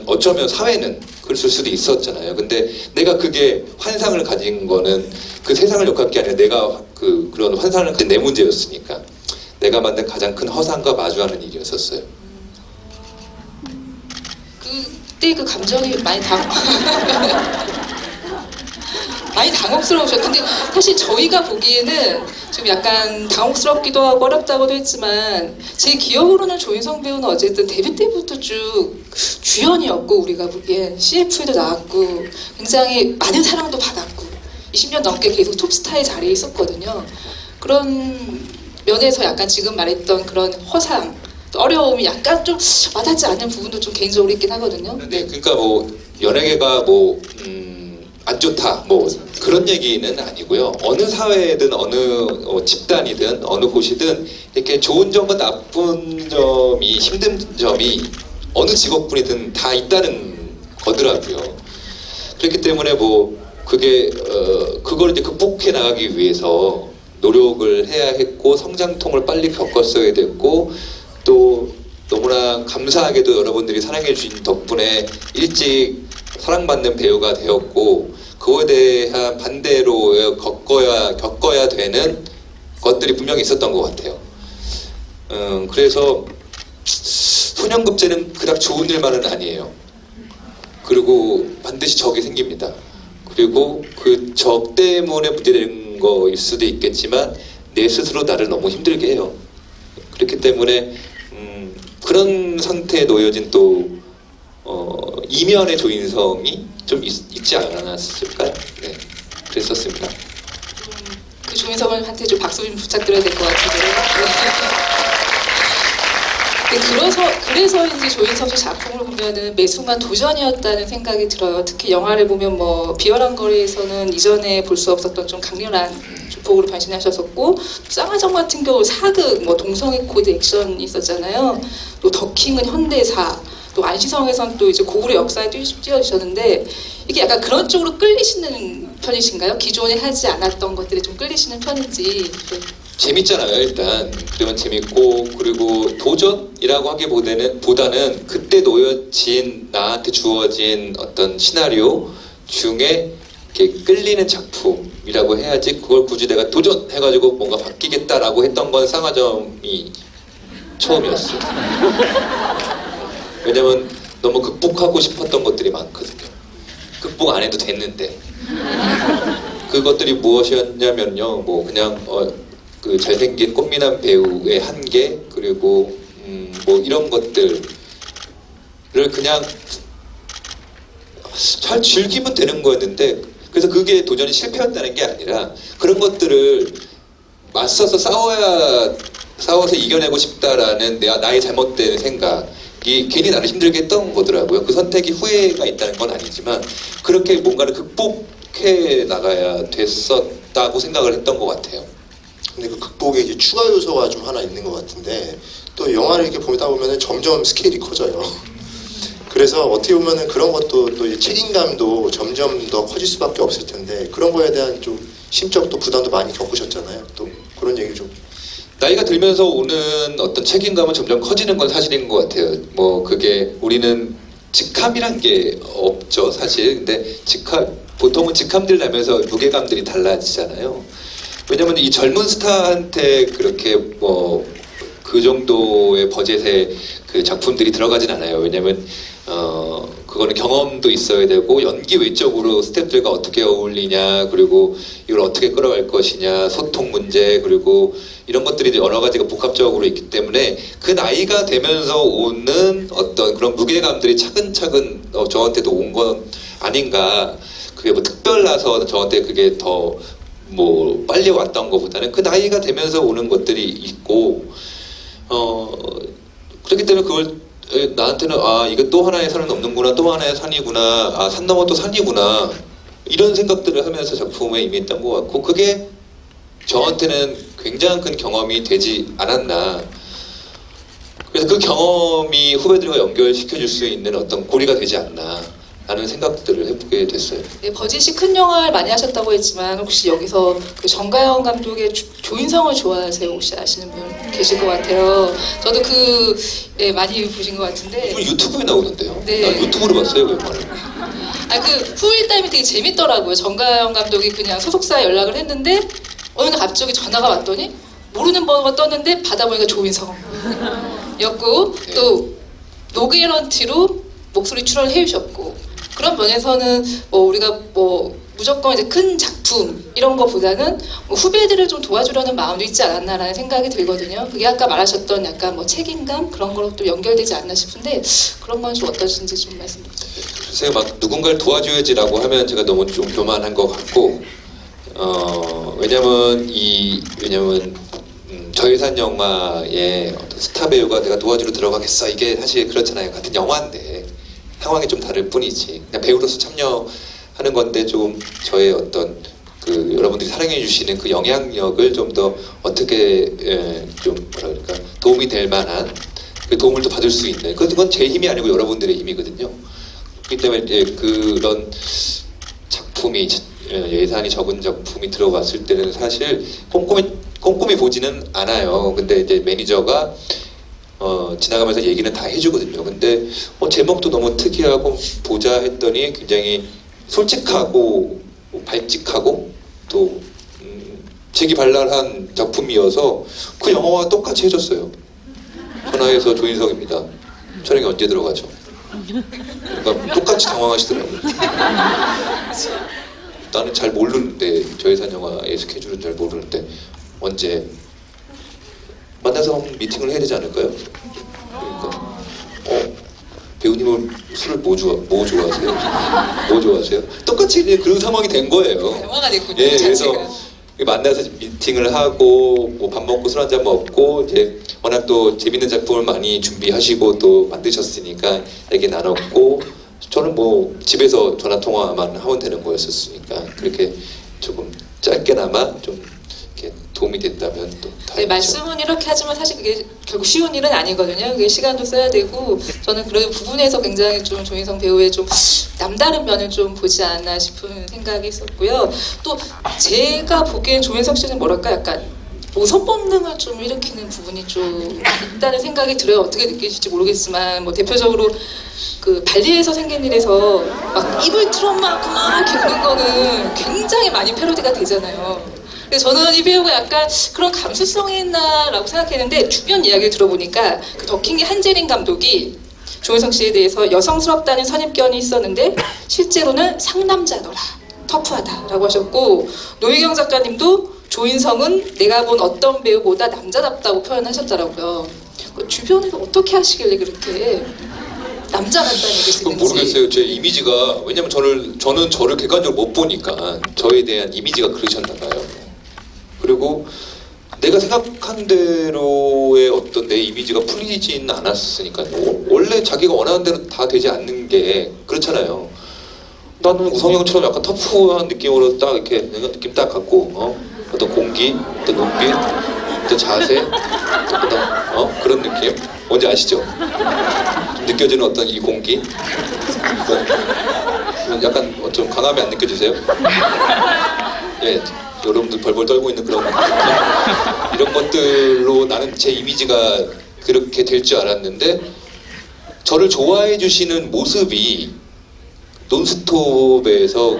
어쩌면 사회는 그랬을 수도 있었잖아요. 근데 내가 그게 환상을 가진 거는 그 세상을 욕할 게 아니라 내가 그런 환상을 가진 내 문제였으니까 내가 만든 가장 큰 허상과 마주하는 일이었었어요. 그때 그 감정이 많이 많이 당혹스러우셨죠. 근데 사실 저희가 보기에는 좀 약간 당혹스럽기도 하고 어렵다고도 했지만 제 기억으로는 조인성 배우는 어쨌든 데뷔 때부터 쭉 주연이었고 우리가 보기엔 CF에도 나왔고 굉장히 많은 사랑도 받았고 20년 넘게 계속 톱스타의 자리에 있었거든요. 그런 면에서 약간 지금 말했던 그런 허상, 또 어려움이 약간 좀 와닿지 않는 부분도 좀 개인적으로 있긴 하거든요. 네, 그러니까 뭐 연예계가 안 좋다 뭐 그런 얘기는 아니고요. 어느 사회든 어느 집단이든 어느 곳이든 이렇게 좋은 점과 나쁜 점이 힘든 점이 어느 직업군이든 다 있다는 거더라고요. 그렇기 때문에 뭐 그게 그걸 이제 극복해 나가기 위해서 노력을 해야 했고 성장통을 빨리 겪었어야 됐고 또 너무나 감사하게도 여러분들이 사랑해 주신 덕분에 일찍 사랑받는 배우가 되었고 그거에 대한 반대로 겪어야 되는 것들이 분명히 있었던 것 같아요. 그래서 소년급제는 그닥 좋은 일만은 아니에요. 그리고 반드시 적이 생깁니다. 그리고 그 적 때문에 문제되는 거일 수도 있겠지만 내 스스로 나를 너무 힘들게 해요. 그렇기 때문에 그런 상태에 놓여진 또 이면의 조인성이 좀 있지 않았을까요? 네, 그랬었습니다. 그 조인성한테 좀 박수 좀 부탁드려야 될 것 같은데요. 그래서인지 조인성 씨 작품을 보면은 매 순간 도전이었다는 생각이 들어요. 특히 영화를 보면 뭐 비열한 거리에서는 이전에 볼 수 없었던 좀 강렬한 조폭으로 변신하셨었고 쌍화정 같은 경우 사극, 뭐 동성애 코드 액션이 있었잖아요. 또 더킹은 현대사, 또 안시성에선 또 이제 고구려 역사에 뛰어드셨는데 이게 약간 그런 쪽으로 끌리시는 편이신가요? 기존에 하지 않았던 것들이 좀 끌리시는 편인지. 재밌잖아요. 일단 그러면 재밌고 그리고 도전이라고 하기보다는 그때 놓여진 나한테 주어진 어떤 시나리오 중에 이렇게 끌리는 작품이라고 해야지 그걸 굳이 내가 도전해가지고 뭔가 바뀌겠다라고 했던 건 쌍화점이 처음이었어요. 왜냐면 너무 극복하고 싶었던 것들이 많거든요. 극복 안 해도 됐는데 그것들이 무엇이었냐면요. 뭐 그냥 그 잘생긴 꽃미남 배우의 한계 그리고 뭐 이런 것들을 그냥 잘 즐기면 되는 거였는데 그래서 그게 도전이 실패였다는 게 아니라 그런 것들을 맞서서 싸워서 이겨내고 싶다라는 나의 잘못된 생각이 괜히 나를 힘들게 했던 거더라고요. 그 선택이 후회가 있다는 건 아니지만 그렇게 뭔가를 극복해 나가야 됐었던 있다고 생각을 했던 것 같아요. 근데 그 극복에 이제 추가 요소가 좀 하나 있는 것 같은데 또 영화를 이렇게 보다 보면은 점점 스케일이 커져요. 그래서 어떻게 보면은 그런 것도 또 이 책임감도 점점 더 커질 수밖에 없을 텐데 그런 거에 대한 좀 심적 또 부담도 많이 겪으셨잖아요. 또 그런 얘기 좀. 나이가 들면서 오는 어떤 책임감은 점점 커지는 건 사실인 것 같아요. 뭐 그게 우리는 직함이란 게 없죠, 사실. 근데 보통은 직함들 나면서 무게감들이 달라지잖아요. 왜냐면 이 젊은 스타한테 그렇게 뭐 그 정도의 버젯의 그 작품들이 들어가진 않아요. 왜냐면 그거는 경험도 있어야 되고 연기 외적으로 스태프들과 어떻게 어울리냐, 그리고 이걸 어떻게 끌어갈 것이냐, 소통 문제, 그리고 이런 것들이 여러 가지가 복합적으로 있기 때문에 그 나이가 되면서 오는 어떤 그런 무게감들이 차근차근 저한테도 온 건 아닌가. 그게 뭐 특별나서 저한테 그게 더 뭐 빨리 왔던 것보다는 그 나이가 되면서 오는 것들이 있고 그렇기 때문에 그걸 나한테는 아 이거 또 하나의 산을 넘는구나, 또 하나의 산이구나, 아 산 넘어 또 산이구나, 이런 생각들을 하면서 작품에 임했던 것 같고, 그게 저한테는 굉장히 큰 경험이 되지 않았나. 그래서 그 경험이 후배들과 연결시켜줄 수 있는 어떤 고리가 되지 않나 라는 생각들을 해보게 됐어요. 네, 버짓이 큰 영화를 많이 하셨다고 했지만 혹시 여기서 그 정가영 감독의 조인성을 좋아하세요? 혹시 아시는 분 계실 것 같아요. 저도 많이 보신 것 같은데. 요즘 유튜브에 나오던데요. 네. 나 유튜브로 봤어요, 그 영화를. 후일담이 되게 재밌더라고요. 정가영 감독이 그냥 소속사에 연락을 했는데 어느 날 갑자기 전화가 왔더니 모르는 번호가 떴는데 받아보니까 조인성이었고 네. 또 노게런티로 목소리 출연을 해주셨고, 그런 면에서는 우리가 무조건 이제 큰 작품 이런 거보다는 후배들을 좀 도와주려는 마음도 있지 않았나라는 생각이 들거든요. 그게 아까 말하셨던 약간 책임감 그런 거로 또 연결되지 않나 싶은데 그런 건 좀 어떠신지 좀 말씀 부탁드립니다. 글쎄요, 막 누군가를 도와줘야지라고 하면 제가 너무 좀 교만한 것 같고, 왜냐면 저예산 영화의 어떤 스타 배우가 내가 도와주러 들어가겠어, 이게 사실 그렇잖아요. 같은 영화인데 상황이 좀 다를 뿐이지. 그냥 배우로서 참여하는 건데 조금 저의 어떤 그 여러분들이 사랑해 주시는 그 영향력을 좀 더 어떻게 좀 뭐랄까 도움이 될 만한 그 도움을 또 받을 수 있는, 그건 제 힘이 아니고 여러분들의 힘이거든요. 그렇기 때문에 이제 그런 작품이 예산이 적은 작품이 들어갔을 때는 사실 꼼꼼히 보지는 않아요. 근데 이제 매니저가 지나가면서 얘기는 다 해주거든요. 근데 제목도 너무 특이하고 보자 했더니 굉장히 솔직하고 발칙하고 또 재기발랄한 작품이어서 그 영화와 똑같이 해줬어요. 전화해서 조인성입니다. 촬영이 언제 들어가죠? 그러니까 똑같이 당황하시더라고요. 나는 잘 모르는데, 저예산 영화의 스케줄은 잘 모르는데 언제 만나서 한번 미팅을 해야 되지 않을까요? 그러니까 배우님은 술을 뭐 좋아하세요? 뭐 좋아하세요? 똑같이 이제 그런 상황이 된 거예요. 영화가 됐군요. 예, 그래서 자체가. 만나서 미팅을 하고 뭐 밥 먹고 술 한잔 먹고, 이제 워낙 또 재밌는 작품을 많이 준비하시고 또 만드셨으니까 얘기 나눴고, 저는 뭐 집에서 전화 통화만 하면 되는 거였었으니까 그렇게 조금 짧게나마 좀 이렇게 도움이 됐다면 또 다행이죠. 네, 말씀은 이렇게 하지만 사실 그게 결국 쉬운 일은 아니거든요. 그게 시간도 써야 되고, 저는 그런 부분에서 굉장히 좀 조인성 배우의 좀 남다른 면을 좀 보지 않나 싶은 생각이 있었고요. 또 제가 보기엔 조인성 씨는 뭐랄까 약간 모성 본능을 좀 일으키는 부분이 좀 있다는 생각이 들어요. 어떻게 느끼실지 모르겠지만 대표적으로 그 발리에서 생긴 일에서 막 입을 틀어 막 이렇게 우는 거는 굉장히 많이 패러디가 되잖아요. 그래서 저는 이 배우가 약간 그런 감수성이 있나라고 생각했는데, 주변 이야기를 들어보니까 그 더킹의 한재린 감독이 조인성 씨에 대해서 여성스럽다는 선입견이 있었는데 실제로는 상남자더라, 터프하다라고 하셨고, 노희경 작가님도 조인성은 내가 본 어떤 배우보다 남자답다고 표현하셨더라고요. 주변에서 어떻게 하시길래 그렇게 남자 같다는 얘기를 쓰는지. 모르겠어요. 제 이미지가, 왜냐면 저는 저를 객관적으로 못 보니까 저에 대한 이미지가 그러셨나 봐요. 그리고 내가 생각한 대로의 어떤 내 이미지가 풀리지는 않았으니까요. 원래 자기가 원하는 대로 다 되지 않는 게 그렇잖아요. 나는 우성형처럼 약간 터프한 느낌으로 딱 이렇게 느낌 딱 갖고 어떤 공기, 어떤 눈빛, 어떤 자세, 어떤 그런 느낌 뭔지 아시죠? 좀 느껴지는 어떤 이 공기, 약간 좀 강함이 안 느껴지세요? 예, 여러분들 벌벌 떨고 있는 그런 느낌, 이런 것들로 나는 제 이미지가 그렇게 될 줄 알았는데 저를 좋아해 주시는 모습이 논스톱에서의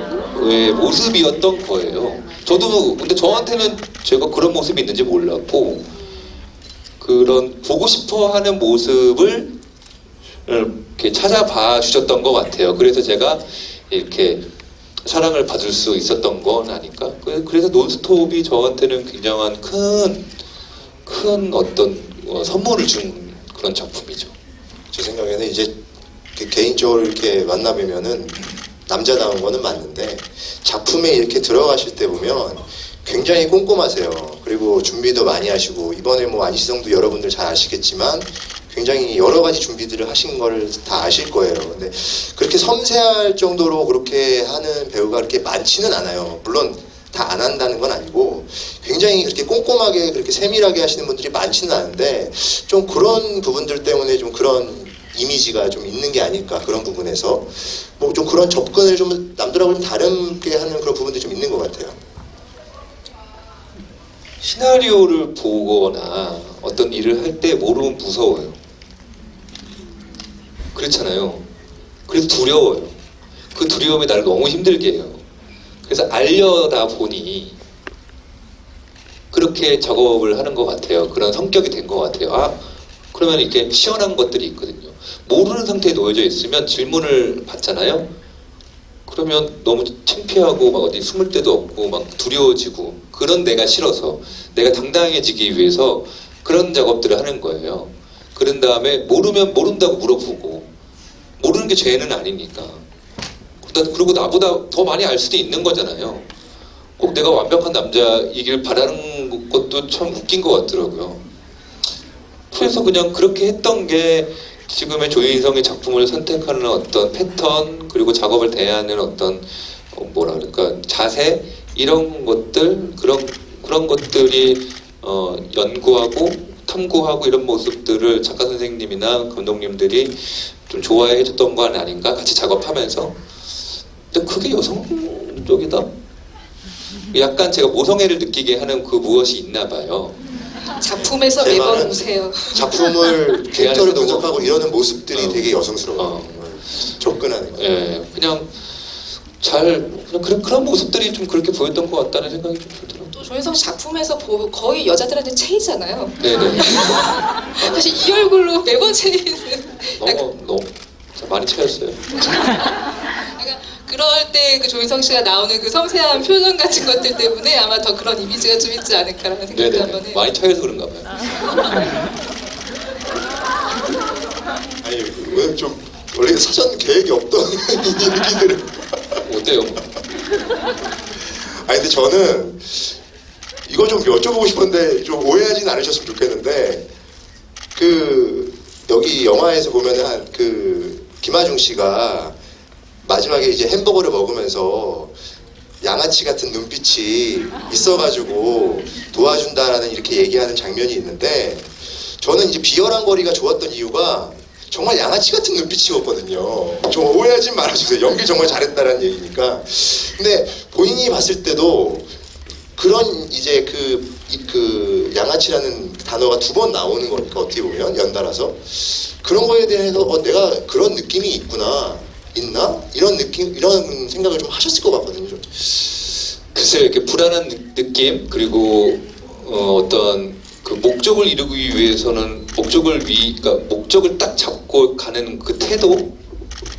모습이었던 거예요. 저도 근데 저한테는 제가 그런 모습이 있는지 몰랐고 그런 보고 싶어하는 모습을 이렇게 찾아봐 주셨던 것 같아요. 그래서 제가 이렇게 사랑을 받을 수 있었던 건 아닐까. 그래서 논스톱이 저한테는 굉장한 큰 어떤 선물을 준 그런 작품이죠. 제 생각에는 이제 개인적으로 이렇게 만나뵈면은 남자다운 거는 맞는데 작품에 이렇게 들어가실 때 보면 굉장히 꼼꼼하세요. 그리고 준비도 많이 하시고 이번에 뭐 안시성도 여러분들 잘 아시겠지만 굉장히 여러 가지 준비들을 하신 걸 다 아실 거예요. 근데 그렇게 섬세할 정도로 그렇게 하는 배우가 그렇게 많지는 않아요. 물론 다 안 한다는 건 아니고 굉장히 그렇게 꼼꼼하게 그렇게 세밀하게 하시는 분들이 많지는 않은데 좀 그런 부분들 때문에 좀 그런 이미지가 좀 있는 게 아닐까. 그런 부분에서 뭐 좀 그런 접근을 좀 남들하고 좀 다르게 하는 그런 부분들이 좀 있는 것 같아요. 시나리오를 보거나 어떤 일을 할 때 모르면 무서워요. 그렇잖아요. 그래서 두려워요. 그 두려움이 나를 너무 힘들게 해요. 그래서 알려다 보니 그렇게 작업을 하는 것 같아요. 그런 성격이 된 것 같아요. 그러면 이렇게 시원한 것들이 있거든요. 모르는 상태에 놓여져 있으면 질문을 받잖아요. 그러면 너무 창피하고 막 어디 숨을 데도 없고 막 두려워지고 그런 내가 싫어서 내가 당당해지기 위해서 그런 작업들을 하는 거예요. 그런 다음에 모르면 모른다고 물어보고 모르는 게 죄는 아니니까. 그리고 나보다 더 많이 알 수도 있는 거잖아요. 꼭 내가 완벽한 남자이길 바라는 것도 참 웃긴 것 같더라고요. 그래서 그냥 그렇게 했던 게 지금의 조인성의 작품을 선택하는 어떤 패턴 그리고 작업을 대하는 어떤 뭐라 그럴까 자세 이런 것들 그런 것들이 연구하고 탐구하고 이런 모습들을 작가 선생님이나 감독님들이 좀 좋아해 줬던 건 아닌가 같이 작업하면서. 근데 그게 여성적이다? 약간 제가 모성애를 느끼게 하는 그 무엇이 있나 봐요. 작품에서 제 매번 말은 오세요. 작품을 캐릭터를 쓰고. 분석하고 이러는 모습들이 되게 여성스러워요. 접근하는 거. 예, 그냥 그런 모습들이 좀 그렇게 보였던 것 같다는 생각이 좀 들더라고요. 또 조인성 씨 작품에서 거의 여자들한테 체이잖아요. 네네. 사실 이 얼굴로 매번 체이는. 너무 많이 차였어요. 그러니까 그럴 때 그 조인성 씨가 나오는 그 섬세한 표정 같은 것들 때문에 아마 더 그런 이미지가 좀 있지 않을까라는 생각도 한번 네네. 해요. 많이 차여서 그런가 봐요. 아니 왜 좀 원래 사전 계획이 없던 얘기들을. 어때요? 아니 근데 저는 이거 좀 여쭤보고 싶은데 좀 오해하진 않으셨으면 좋겠는데 여기 영화에서 보면은 김하중 씨가 마지막에 이제 햄버거를 먹으면서 양아치 같은 눈빛이 있어가지고 도와준다라는 이렇게 얘기하는 장면이 있는데 저는 이제 비열한 거리가 좋았던 이유가 정말 양아치 같은 눈빛이었거든요. 좀 오해하지 말아주세요. 연기 정말 잘했다라는 얘기니까. 근데 본인이 봤을 때도 그런 이제 그 양아치라는 단어가 2번 나오는 거니까 어떻게 보면 연달아서 그런 거에 대해서 내가 그런 느낌이 있나? 이런 생각을 좀 하셨을 것 같거든요. 좀. 글쎄요, 이렇게 불안한 느낌 그리고 어떤 그 목적을 이루기 위해서는 목적을 딱 잡고 가는 그 태도,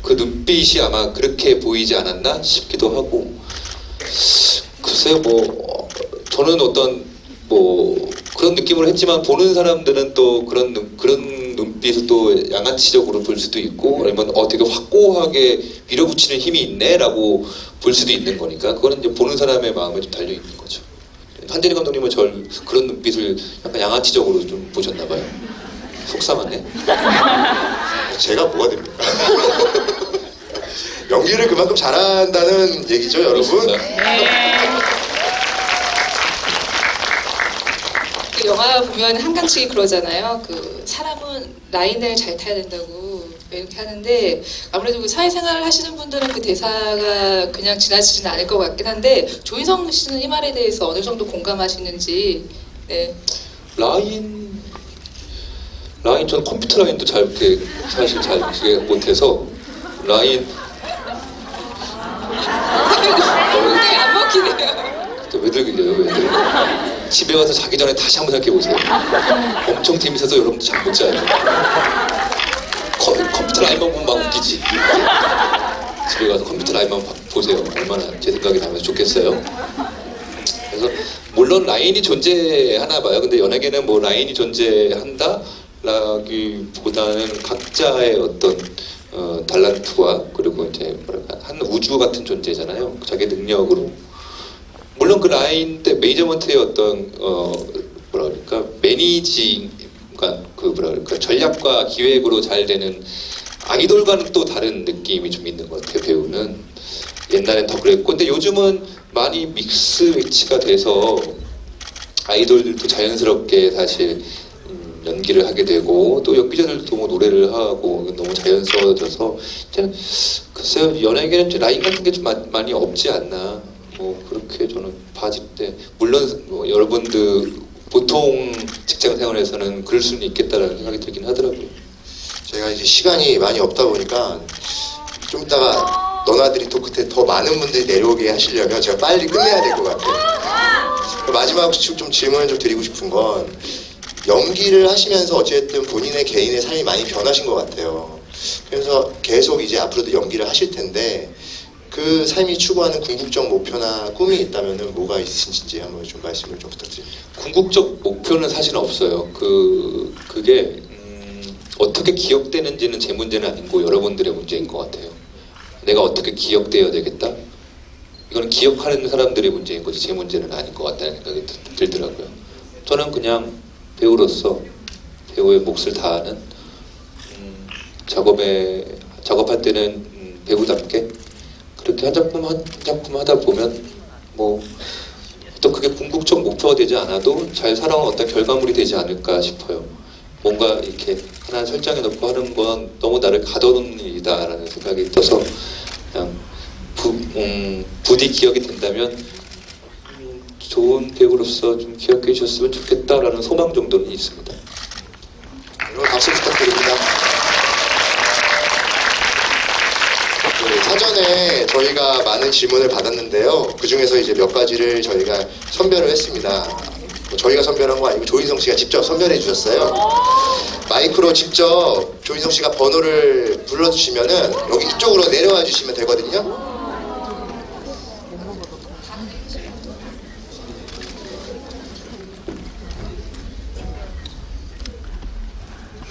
그 눈빛이 아마 그렇게 보이지 않았나 싶기도 하고. 글쎄요, 저는 어떤 그런 느낌으로 했지만 보는 사람들은 또 그런 눈빛을 또 양아치적으로 볼 수도 있고 아니면 되게 확고하게 밀어붙이는 힘이 있네라고 볼 수도 있는 거니까 그거는 이제 보는 사람의 마음에 좀 달려 있는 거죠. 한재리 감독님은 그런 눈빛을 약간 양아치적으로 좀 보셨나 봐요. 속상하네. 제가 뭐가 됩니까? 연기를 그만큼 잘한다는 얘기죠, 여러분. 그 영화 보면 한강식이 그러잖아요. 그 사람은 라인을 잘 타야 된다고 이렇게 하는데 아무래도 그 사회생활을 하시는 분들은 그 대사가 그냥 지나치지는 않을 것 같긴 한데 조인성 씨는 이 말에 대해서 어느 정도 공감하시는지. 네. 라인 전 컴퓨터 라인도 잘 이렇게 사실 잘 그게 못해서 라인 굉장히 안 먹히네요. 왜들 그래요? 왜들? 집에 가서 자기 전에 다시 한번 생각해 보세요. 엄청 재밌어서 여러분도 잠 못 자요. 컴퓨터 라인만 보면 막 웃기지. 집에 가서 컴퓨터 라인만 보세요. 얼마나 제 생각이 나면서 좋겠어요. 그래서 물론 라인이 존재하나 봐요. 근데 연예계는 뭐 라인이 존재한다? 라기보다는 각자의 어떤 달란트와 그리고 이제 뭐랄까 한 우주 같은 존재잖아요. 자기 능력으로. 물론 그 라인 때 매니저먼트의 어떤 뭐라 그럴까 매니지가 그 뭐라 그럴까 전략과 기획으로 잘 되는 아이돌과는 또 다른 느낌이 좀 있는 것 같아요. 배우는 옛날엔 더 그랬고 근데 요즘은 많이 믹스 매치가 돼서 아이돌들도 자연스럽게 사실 연기를 하게 되고 또 연기자들도 뭐 노래를 하고 너무 자연스러워져서 이제 글쎄요 연예계는 이제 라인 같은 게 좀 많이 없지 않나 뭐 그렇게 저는 봐집때 물론 뭐 여러분들 보통 직장 생활에서는 그럴 수는 있겠다라는 생각이 들긴 하더라고요. 제가 이제 시간이 많이 없다 보니까 좀 이따가 너나들이 토크 때 더 많은 분들이 내려오게 하시려면 제가 빨리 끝내야 될 것 같아요. 마지막 좀 질문을 좀 드리고 싶은 건 연기를 하시면서 어쨌든 본인의 개인의 삶이 많이 변하신 것 같아요. 그래서 계속 이제 앞으로도 연기를 하실 텐데 그 삶이 추구하는 궁극적 목표나 꿈이 있다면 뭐가 있으신지 한번 좀 말씀을 좀 부탁드립니다. 궁극적 목표는 사실 없어요. 그게 어떻게 기억되는지는 제 문제는 아니고 여러분들의 문제인 것 같아요. 내가 어떻게 기억되어야 되겠다? 이거는 기억하는 사람들의 문제인 거지 제 문제는 아닌 것 같다는 생각이 들더라고요. 저는 그냥 배우로서 배우의 몫을 다하는 작업할 때는 배우답게 그렇게 한 작품 하다 보면 뭐 또 그게 궁극적 목표가 되지 않아도 잘 살아온 어떤 결과물이 되지 않을까 싶어요. 뭔가 이렇게 하나 설정해 놓고 하는 건 너무 나를 가둬놓는 일이다라는 생각이 들어서 그냥 부디 기억이 된다면 좋은 배우로서 좀 기억해 주셨으면 좋겠다라는 소망 정도는 있습니다. 여러분 박수 부탁드립니다. 네, 사전에 저희가 많은 질문을 받았는데요. 그 중에서 이제 몇 가지를 저희가 선별을 했습니다. 저희가 선별한 거 아니고 조인성 씨가 직접 선별해 주셨어요. 마이크로 직접 조인성 씨가 번호를 불러주시면은 여기 이쪽으로 내려와 주시면 되거든요.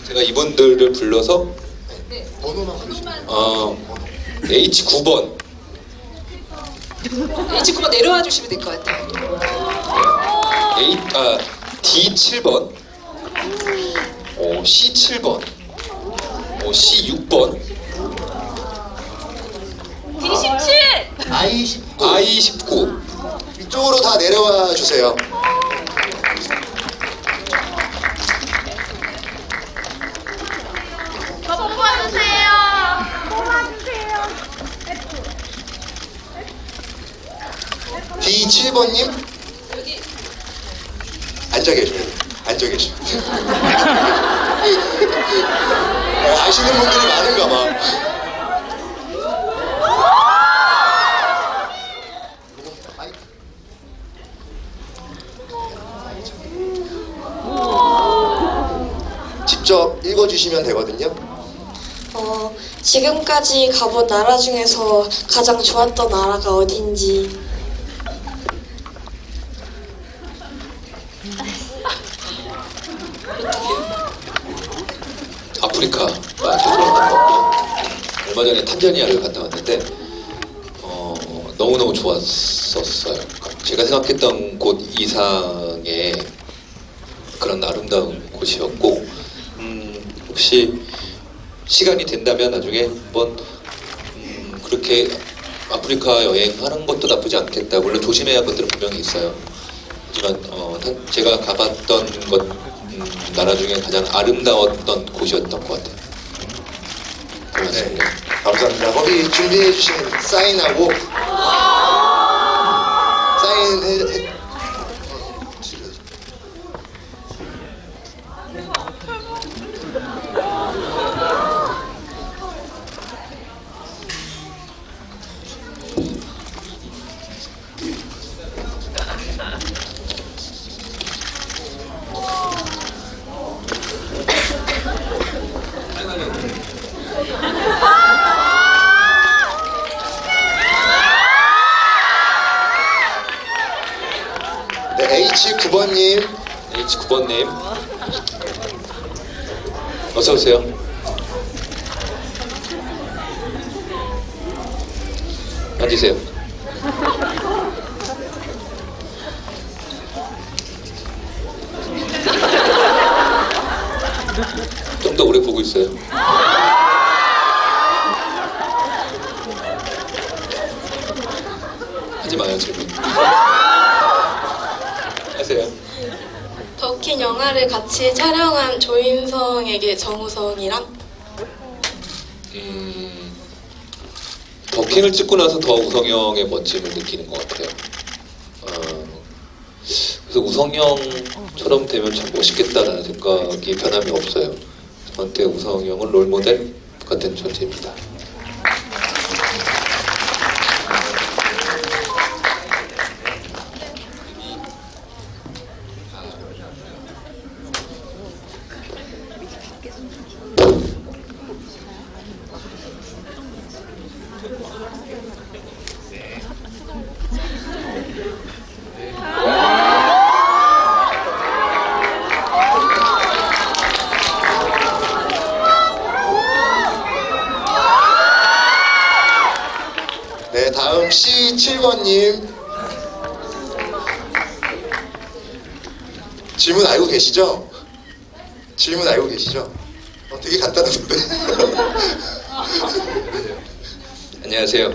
제가 이분들을 불러서 번호만 부르시면 H9번 H9번 내려와 주시면 될 것 같아요. D7번 C7번 C6번 D17! I19 이쪽으로 다 내려와 주세요. 저 뽑아주세요! D7번님 앉아 계셔요. 앉아 계셔. 아시는 분들이 많은가 봐. 직접 읽어주시면 되거든요. 지금까지 가본 나라 중에서 가장 좋았던 나라가 어딘지. 아프리카 좋았던 거고 얼마 전에 탄자니아를 갔다 왔는데 너무너무 좋았었어요. 제가 생각했던 곳 이상의 그런 아름다운 곳이었고 혹시 시간이 된다면 나중에 한번 그렇게 아프리카 여행하는 것도 나쁘지 않겠다. 물론 조심해야 할 것들은 분명히 있어요. 하지만 제가 가봤던 나라 중에 가장 아름다웠던 곳이었던 것 같아요. 네, 고맙습니다. 감사합니다. 거기 준비해주신 사인하고 사인해. 네, H9번님. H9번님 어서 오세요. 앉으세요. 좀 더 오래 보고 있어요. 하지 마요 질문. 하세요. 더킨 영화를 같이 촬영한 조인성에게 정우성이랑 더킹을 찍고 나서 더 우성형의 멋짐을 느끼는 것 같아요. 그래서 우성형처럼 되면 참 멋있겠다라는 생각이 변함이 없어요. 저한테 우성형은 롤모델 같은 존재입니다. 네, 다음 C7번님. 질문 알고 계시죠? 질문 알고 계시죠? 되게 간단한데. 안녕하세요.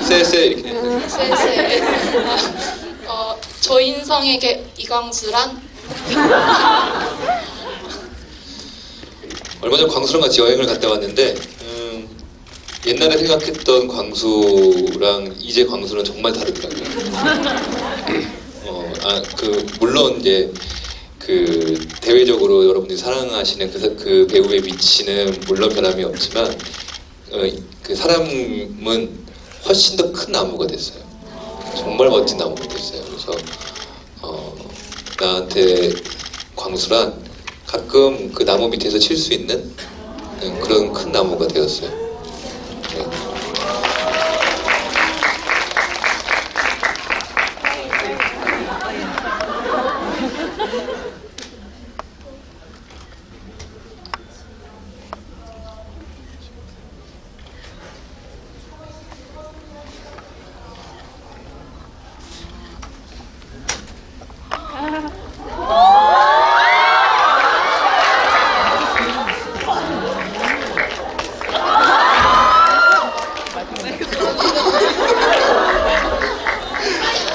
쎄쎄 이렇게. 쎄쎄. 조인성에게 이광수란? 얼마 전 광수랑 같이 여행을 갔다 왔는데 옛날에 생각했던 광수랑 이제 광수는 정말 다르더라고요. 물론 이제 그 대외적으로 여러분들이 사랑하시는 그 배우의 위치는 물론 변함이 없지만 그 사람은 훨씬 더 큰 나무가 됐어요. 정말 멋진 나무가 됐어요. 그래서 나한테 광수란 가끔 그 나무 밑에서 칠 수 있는 그런 큰 나무가 되었어요. 네.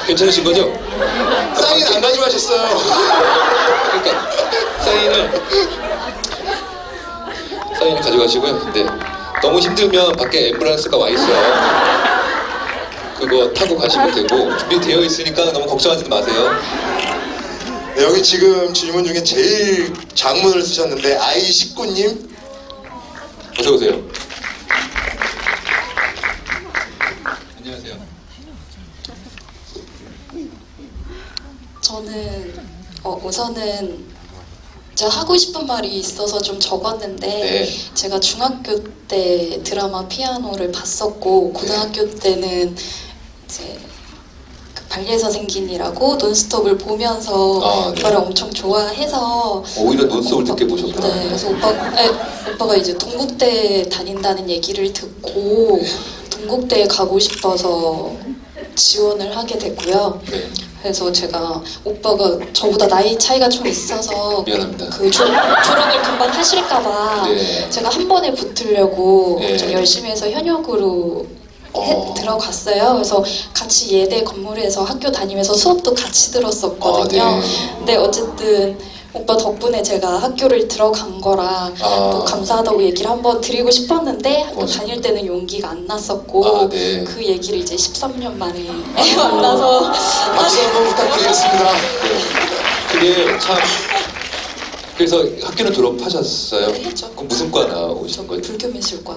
괜찮으신 거죠? 사인 안 가져가셨어요. 그러니까 사인을 가져가시고요. 근데 너무 힘들면 밖에 앰뷸런스가 와 있어요. 그거 타고 가시면 되고 준비되어 있으니까 너무 걱정하지 마세요. 네, 여기 지금 질문 중에 제일 장문을 쓰셨는데 I19님. 어서 오세요. 안녕하세요. 저는 우선은 제가 하고 싶은 말이 있어서 좀 적었는데 네. 제가 중학교 때 드라마 피아노를 봤었고 고등학교 때는 이제 그 발리에서 생긴 일하고 논스톱을 보면서 네. 그걸 엄청 좋아해서 오히려 논스톱을 듣게 보셨구나. 네, 그래서 오빠가 이제 동국대 다닌다는 얘기를 듣고 동국대에 가고 싶어서 지원을 하게 됐고요. 네. 그래서 제가 오빠가 저보다 나이 차이가 좀 있어서 미안합니다. 그 졸업을 금방 하실까봐 네. 제가 한 번에 붙으려고 네. 좀 열심히 해서 현역으로 들어갔어요. 그래서 같이 예대 건물에서 학교 다니면서 수업도 같이 들었었거든요. 아, 네. 근데 어쨌든 오빠 덕분에 제가 학교를 들어간 거라 또 감사하다고 얘기를 한번 드리고 싶었는데 학교 고맙습니다. 다닐 때는 용기가 안 났었고 아, 네. 그 얘기를 이제 13년 만에 만나서 박수 한번 부탁드리겠습니다. 네. 그게 참 그래서 학교는 졸업하셨어요? 네, 했죠. 그럼 무슨 과 나오신 거예요? 불교미술과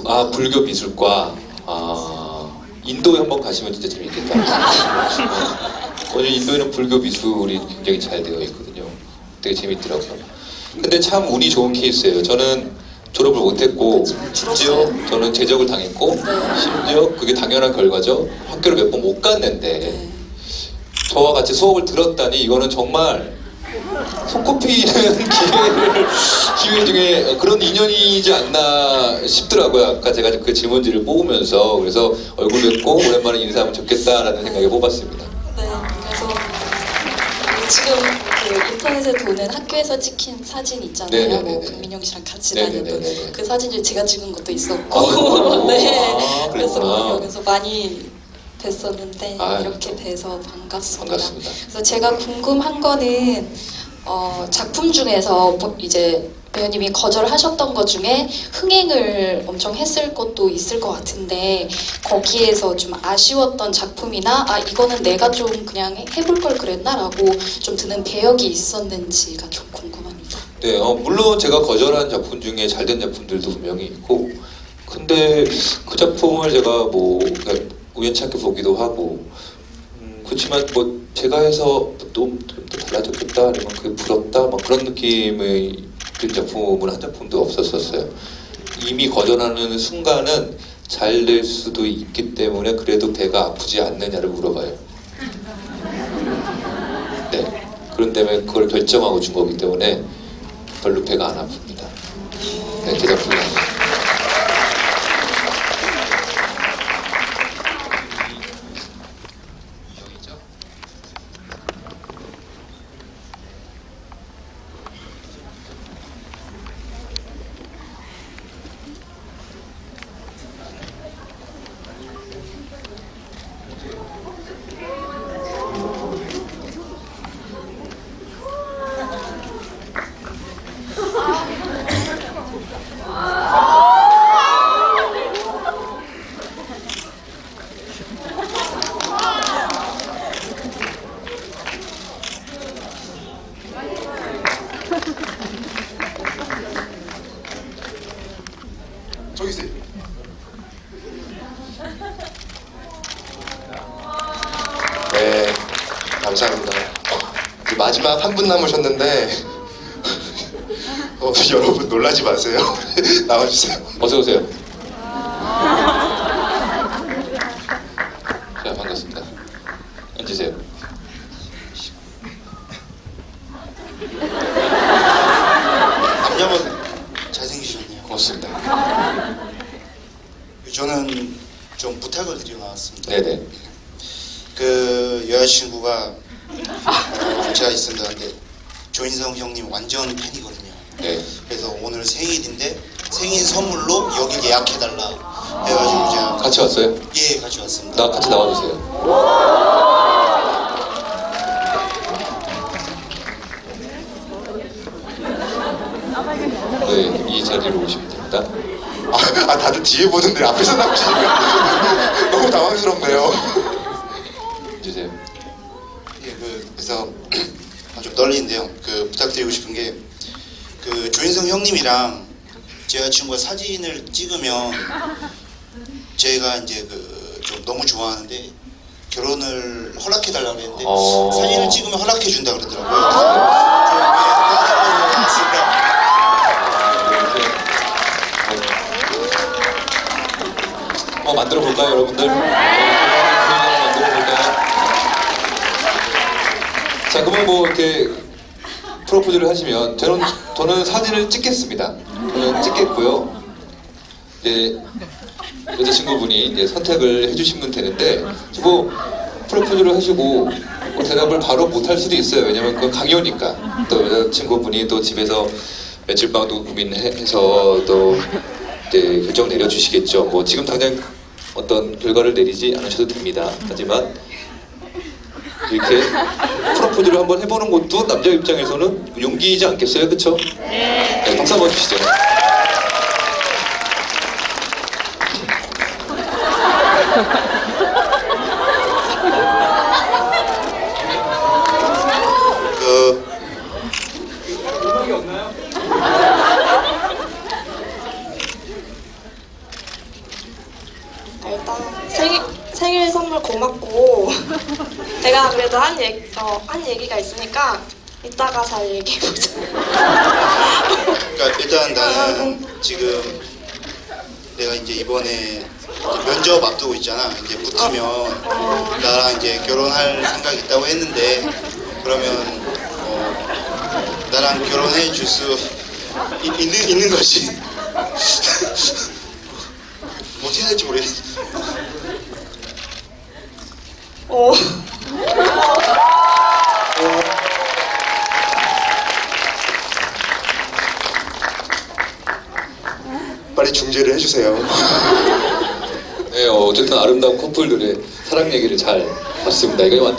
아, 불교 미술과. 인도에 한번 가시면 진짜 재밌겠다. 왜냐면 인도에는 불교 미술이 굉장히 잘 되어 있거든요. 되게 재밌더라고요. 근데 참 운이 좋은 케이스예요. 저는 졸업을 못했고, 심지어 저는 제적을 당했고, 심지어 그게 당연한 결과죠. 학교를 몇 번 못 갔는데, 저와 같이 수업을 들었다니 이거는 정말 손꼽히는 기회 중에 그런 인연이지 않나 싶더라고요. 아까 제가 그 질문지를 뽑으면서 그래서 얼굴 뵙고 오랜만에 인사하면 좋겠다라는 생각에 뽑았습니다. 네, 그래서 지금 그 인터넷에 도는 학교에서 찍힌 사진 있잖아요. 네네네네. 뭐 박민영 씨랑 같이 네네네네. 다녔던 그 사진을 제가 찍은 것도 있었고, 아, 네, 아, 그래서 그랬구나. 여기서 많이 뵀었는데 아, 이렇게 돼서 반갑습니다. 반갑습니다. 그래서 제가 궁금한 거는 작품 중에서 이제 배우님이 거절하셨던 것 중에 흥행을 엄청 했을 것도 있을 것 같은데 거기에서 좀 아쉬웠던 작품이나 이거는 내가 좀 그냥 해볼 걸 그랬나라고 좀 드는 배역이 있었는지가 좀 궁금합니다. 네, 물론 제가 거절한 작품 중에 잘된 작품들도 분명히 있고, 근데 그 작품을 제가 뭐 그러니까 우연치 않게 보기도 하고, 그렇지만 뭐 제가 해서 또 달라졌겠다 아니면 그게 부럽다 막 그런 느낌의 그 작품은 한 작품도 없었었어요. 이미 거절하는 순간은 잘 될 수도 있기 때문에 그래도 배가 아프지 않느냐를 물어봐요. 네, 그런 때문에 그걸 결정하고 준 거기 때문에 별로 배가 안 아픕니다. 네, 제 작품이 아니에요. 저기 있어요. 네, 감사합니다. 이제 마지막 한 분 남으셨는데 여러분 놀라지 마세요. 나와주세요. 어서 오세요. 자, 반갑습니다. 앉으세요. 남자분 잘생기셨네요. 고맙습니다. 저는 좀 부탁을 드리러 나왔습니다. 네네. 그 여자친구가 제가 있습니다. 근데 조인성 형님 완전 팬이거든요. 네. 그래서 오늘 생일인데 생일 선물로 여기 예약해달라 해가지고 제가 같이 왔어요? 예 같이 왔습니다. 나 같이 나와주세요. 네, 이 자리로 오시면 됩니다. 다들 뒤에 보는데 앞에서 나오시니까 너무 당황스럽네요. 앉으세요. 예, 그래서 좀 떨리는데요. 그 부탁드리고 싶은 게 그 조인성 형님이랑 제 여자친구가 사진을 찍으면 제가 이제 그 좀 너무 좋아하는데 결혼을 허락해달라고 그랬는데 사진을 찍으면 허락해준다 그러더라고요. 만들어 볼까요, 여러분들? 만들어 볼까요? 자, 그러면 뭐 이렇게 프로포즈를 하시면 저는 사진을 찍겠습니다. 저는 찍겠고요. 이제 여자친구분이 이제 선택을 해주시면 되는데 뭐 프로포즈를 하시고 뭐 대답을 바로 못 할 수도 있어요. 왜냐면 그건 강요니까. 또 여자친구분이 또 집에서 며칠 밤도 고민해서 또 이제 결정 내려주시겠죠. 뭐 지금 당장 어떤 결과를 내리지 않으셔도 됩니다. 하지만 이렇게 프로포즈를 한번 해보는 것도 남자 입장에서는 용기이지 않겠어요? 그쵸? 네, 박수 한번 주시죠. 그 일단 생일 선물 고맙고 내가 그래도 한 얘기가 있으니까 이따가 잘 얘기해보자. 그러니까 일단 나는 지금 내가 이제 이번에 이제 면접 앞두고 있잖아. 이제 붙으면 나랑 이제 결혼할 생각이 있다고 했는데 그러면 나랑 결혼해 줄 수 있는 거지. 어떻게 해야 될지 모르겠어. 어. 빨리 중재를 해주세요. 네, 어쨌든 아름다운 커플들의 사랑 얘기를 잘 봤습니다. 이거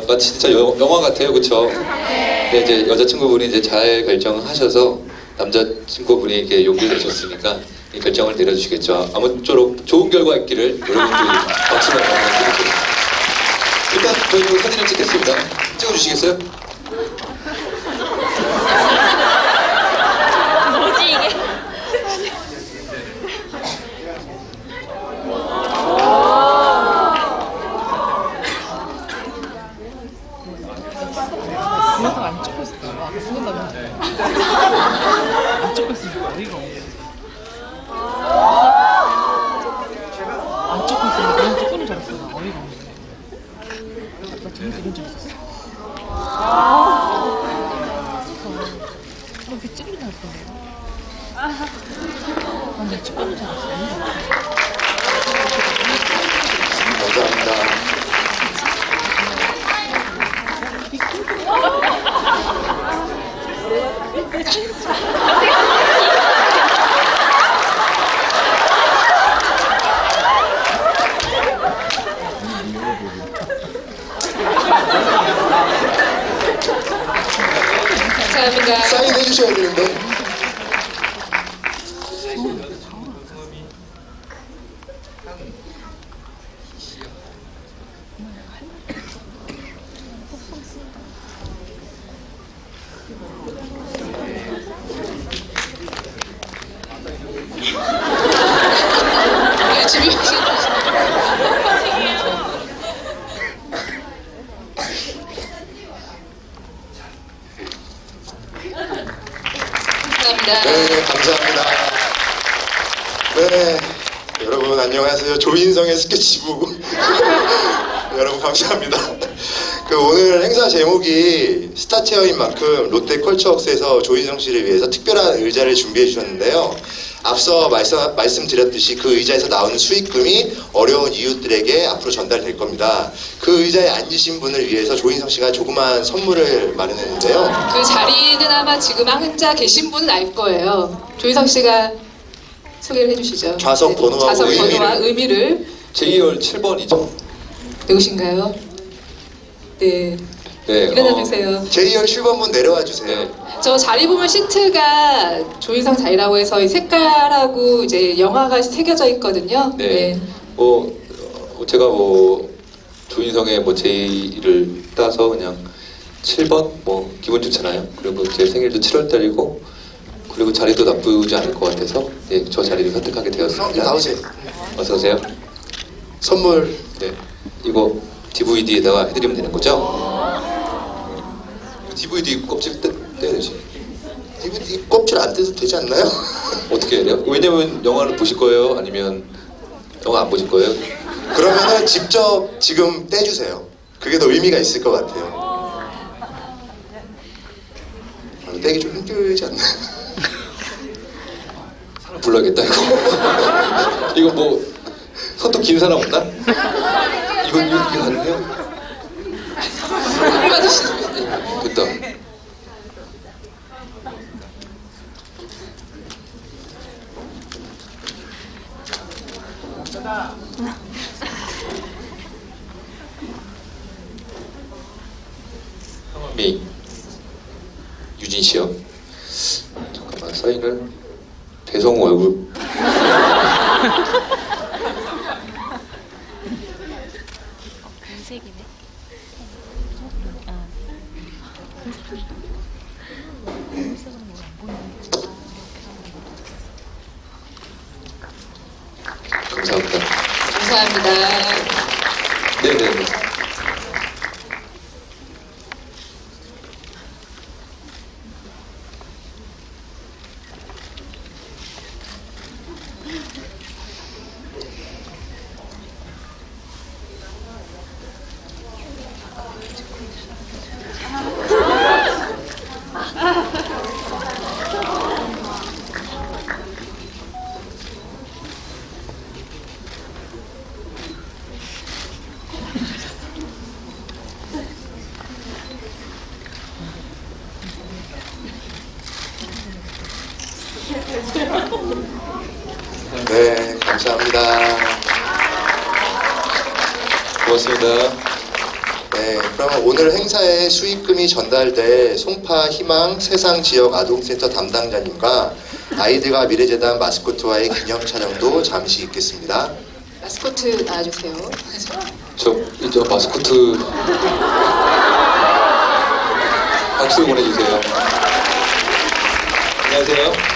마치 진짜 영화 같아요, 그렇죠? 네, 이제 여자친구분이 이제 잘 결정하셔서 남자친구분이 이렇게 용기를 내셨으니까 이 결정을 내려주시겠죠. 아무쪼록 좋은 결과 있기를 여러분들이 박수로 부탁드립니다. 일단 저희 사진을 찍겠습니다. 찍어주시겠어요? 뭐지 이게? 동영상 안 찍고 있었다. 아까 찍는다면 안 찍고 있으니까 어이가 없네. 안 찍고 있으니까 그냥 찍고는 줄 알았어. 나 어이가 없네. 나 재밌게 이런 적 있었어. 이렇게 찍는 줄 알았어. 난 내가 찍고는 줄 알았어. 감사합니다. 감사합니다. 사인해 주셔야 되는데. 열심히 하시고 감사합니다. 네, 감사합니다. 네, 여러분 안녕하세요. 조인성의 스케치북. 여러분 감사합니다. 그 오늘 행사 제목이 스타체어인 만큼 롯데컬처웍스에서 조인성 씨를 위해서 특별한 의자를 준비해 주셨는데요. 앞서 말씀드렸듯이 그 의자에서 나오는 수익금이 어려운 이웃들에게 앞으로 전달될 겁니다. 그 의자에 앉으신 분을 위해서 조인성 씨가 조그만 선물을 마련했는데요. 그 자리는 아마 지금 앉아 계신 분은 알 거예요. 조인성 씨가 소개를 해주시죠. 좌석 번호하고 좌석 번호와 의미를. 의미를 제2열 7번이죠. 누구신가요? 네, 네, 일어나 주세요. 제2열 7번분 내려와 주세요. 네. 저 자리 보면 시트가 조인성 자리라고 해서 이 색깔하고 이제 영화가 새겨져 있거든요. 네. 제가 조인성의 제의를 따서 그냥 7번 기분 좋잖아요. 그리고 제 생일도 7월 달이고 그리고 자리도 나쁘지 않을 것 같아서 저 자리를 선택하게 되었습니다. 나오세요. 어서 오세요. 선물. 네. 이거 DVD에다가 해드리면 되는 거죠? DVD 껍질 떼야 되지. DVD 껍질 안 떼도 되지 않나요? 어떻게 해야 돼요? 왜냐면 영화를 보실 거예요? 아니면 영화 안 보실 거예요? 그러면은 직접 지금 떼주세요. 그게 더 의미가 있을 것 같아요. 떼기 좀 힘들지 않나요? 사람 불러야겠다 이거. 이거 손톱 긴 사람 없나? 이거 가능해요? 받으시는 분이. 됐다. 성함이 유진 씨요. 잠깐만 사인을 배성우 얼굴. 검색이네. 감사합니다. 감사합니다. 네네네. 네, 감사합니다. 고맙습니다. 네, 그럼 오늘 행사에 수익금이 전달될 송파 희망 세상지역 아동센터 담당자님과 아이들과 미래재단 마스코트와의 기념 촬영도 잠시 있겠습니다. 마스코트 나와주세요. 저 마스코트 박수 보내주세요. 안녕하세요.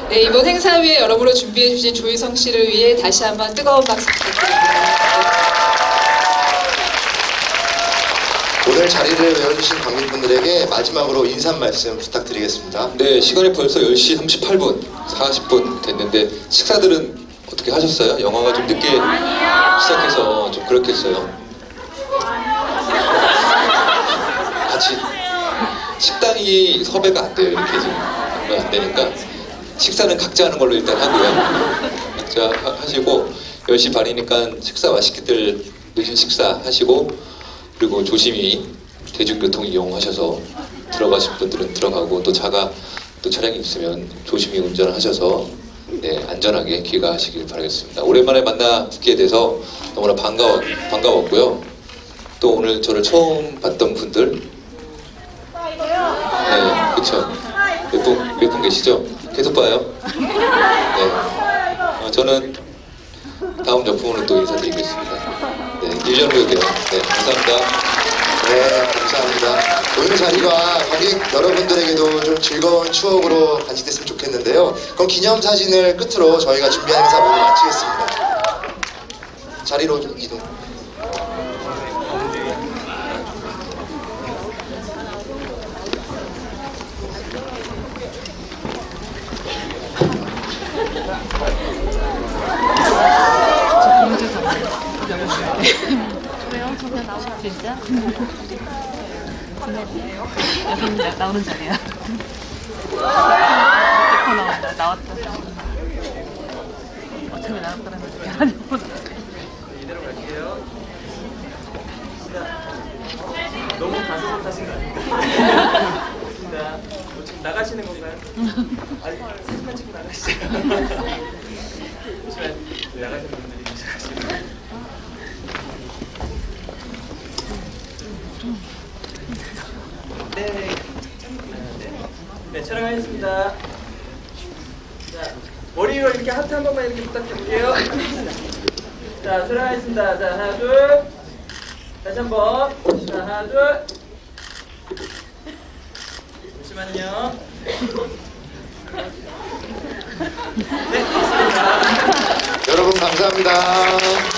네, 이번 행사 위에 여러모로 준비해주신 조희성 씨를 위해 다시 한번 뜨거운 박수 부탁드립니다. 오늘 자리를 외워주신 관객분들에게 마지막으로 인사 말씀 부탁드리겠습니다. 네, 시간이 벌써 10시 38분, 40분 됐는데 식사들은 어떻게 하셨어요? 영화가 좀 늦게 시작해서 좀 그렇겠어요. 같이 식당이 섭외가 안 돼요. 이렇게 지금 안 되니까 식사는 각자 하는 걸로 일단 하고요. 각자 하시고 10시 반이니까 식사 맛있게들 늦은 식사 하시고 그리고 조심히 대중교통 이용하셔서 들어가실 분들은 들어가고 또 또 차량이 있으면 조심히 운전하셔서 네, 안전하게 귀가하시길 바라겠습니다. 오랜만에 만나 뵙게 돼서 너무나 반가웠고요. 또 오늘 저를 처음 봤던 분들 네, 그쵸. 몇 분 계시죠? 계속 봐요. 네. 저는 다음 작품으로 또 인사드리겠습니다. 네, 1년 후에 봬요. 네, 감사합니다. 네, 감사합니다. 오늘 자리가 관객 여러분들에게도 좀 즐거운 추억으로 간직됐으면 좋겠는데요. 그럼 기념사진을 끝으로 저희가 준비한 행사 모두 마치겠습니다. 자리로 좀 이동. 진짜? 여기 나오는 자리야. 데코 나온다. 나왔다. 어차피 나올 거라면 어떻게 하냐고. 이대로 갈게요. 너무 가슴 타신 거 아닙니까? 좋습니다. 뭐 지금 나가시는 건가요? 아니, 사진만 찍고 나가시죠. 잠시만 나가시는 분들이 계셔가지고. 네, 촬영하겠습니다. 자, 머리 위로 이렇게 하트 한 번만 이렇게 부탁드릴게요. 자, 촬영하겠습니다. 자, 하나, 둘. 다시 한 번. 자, 하나, 둘. 잠시만요. 네, 고맙습니다. 여러분 감사합니다.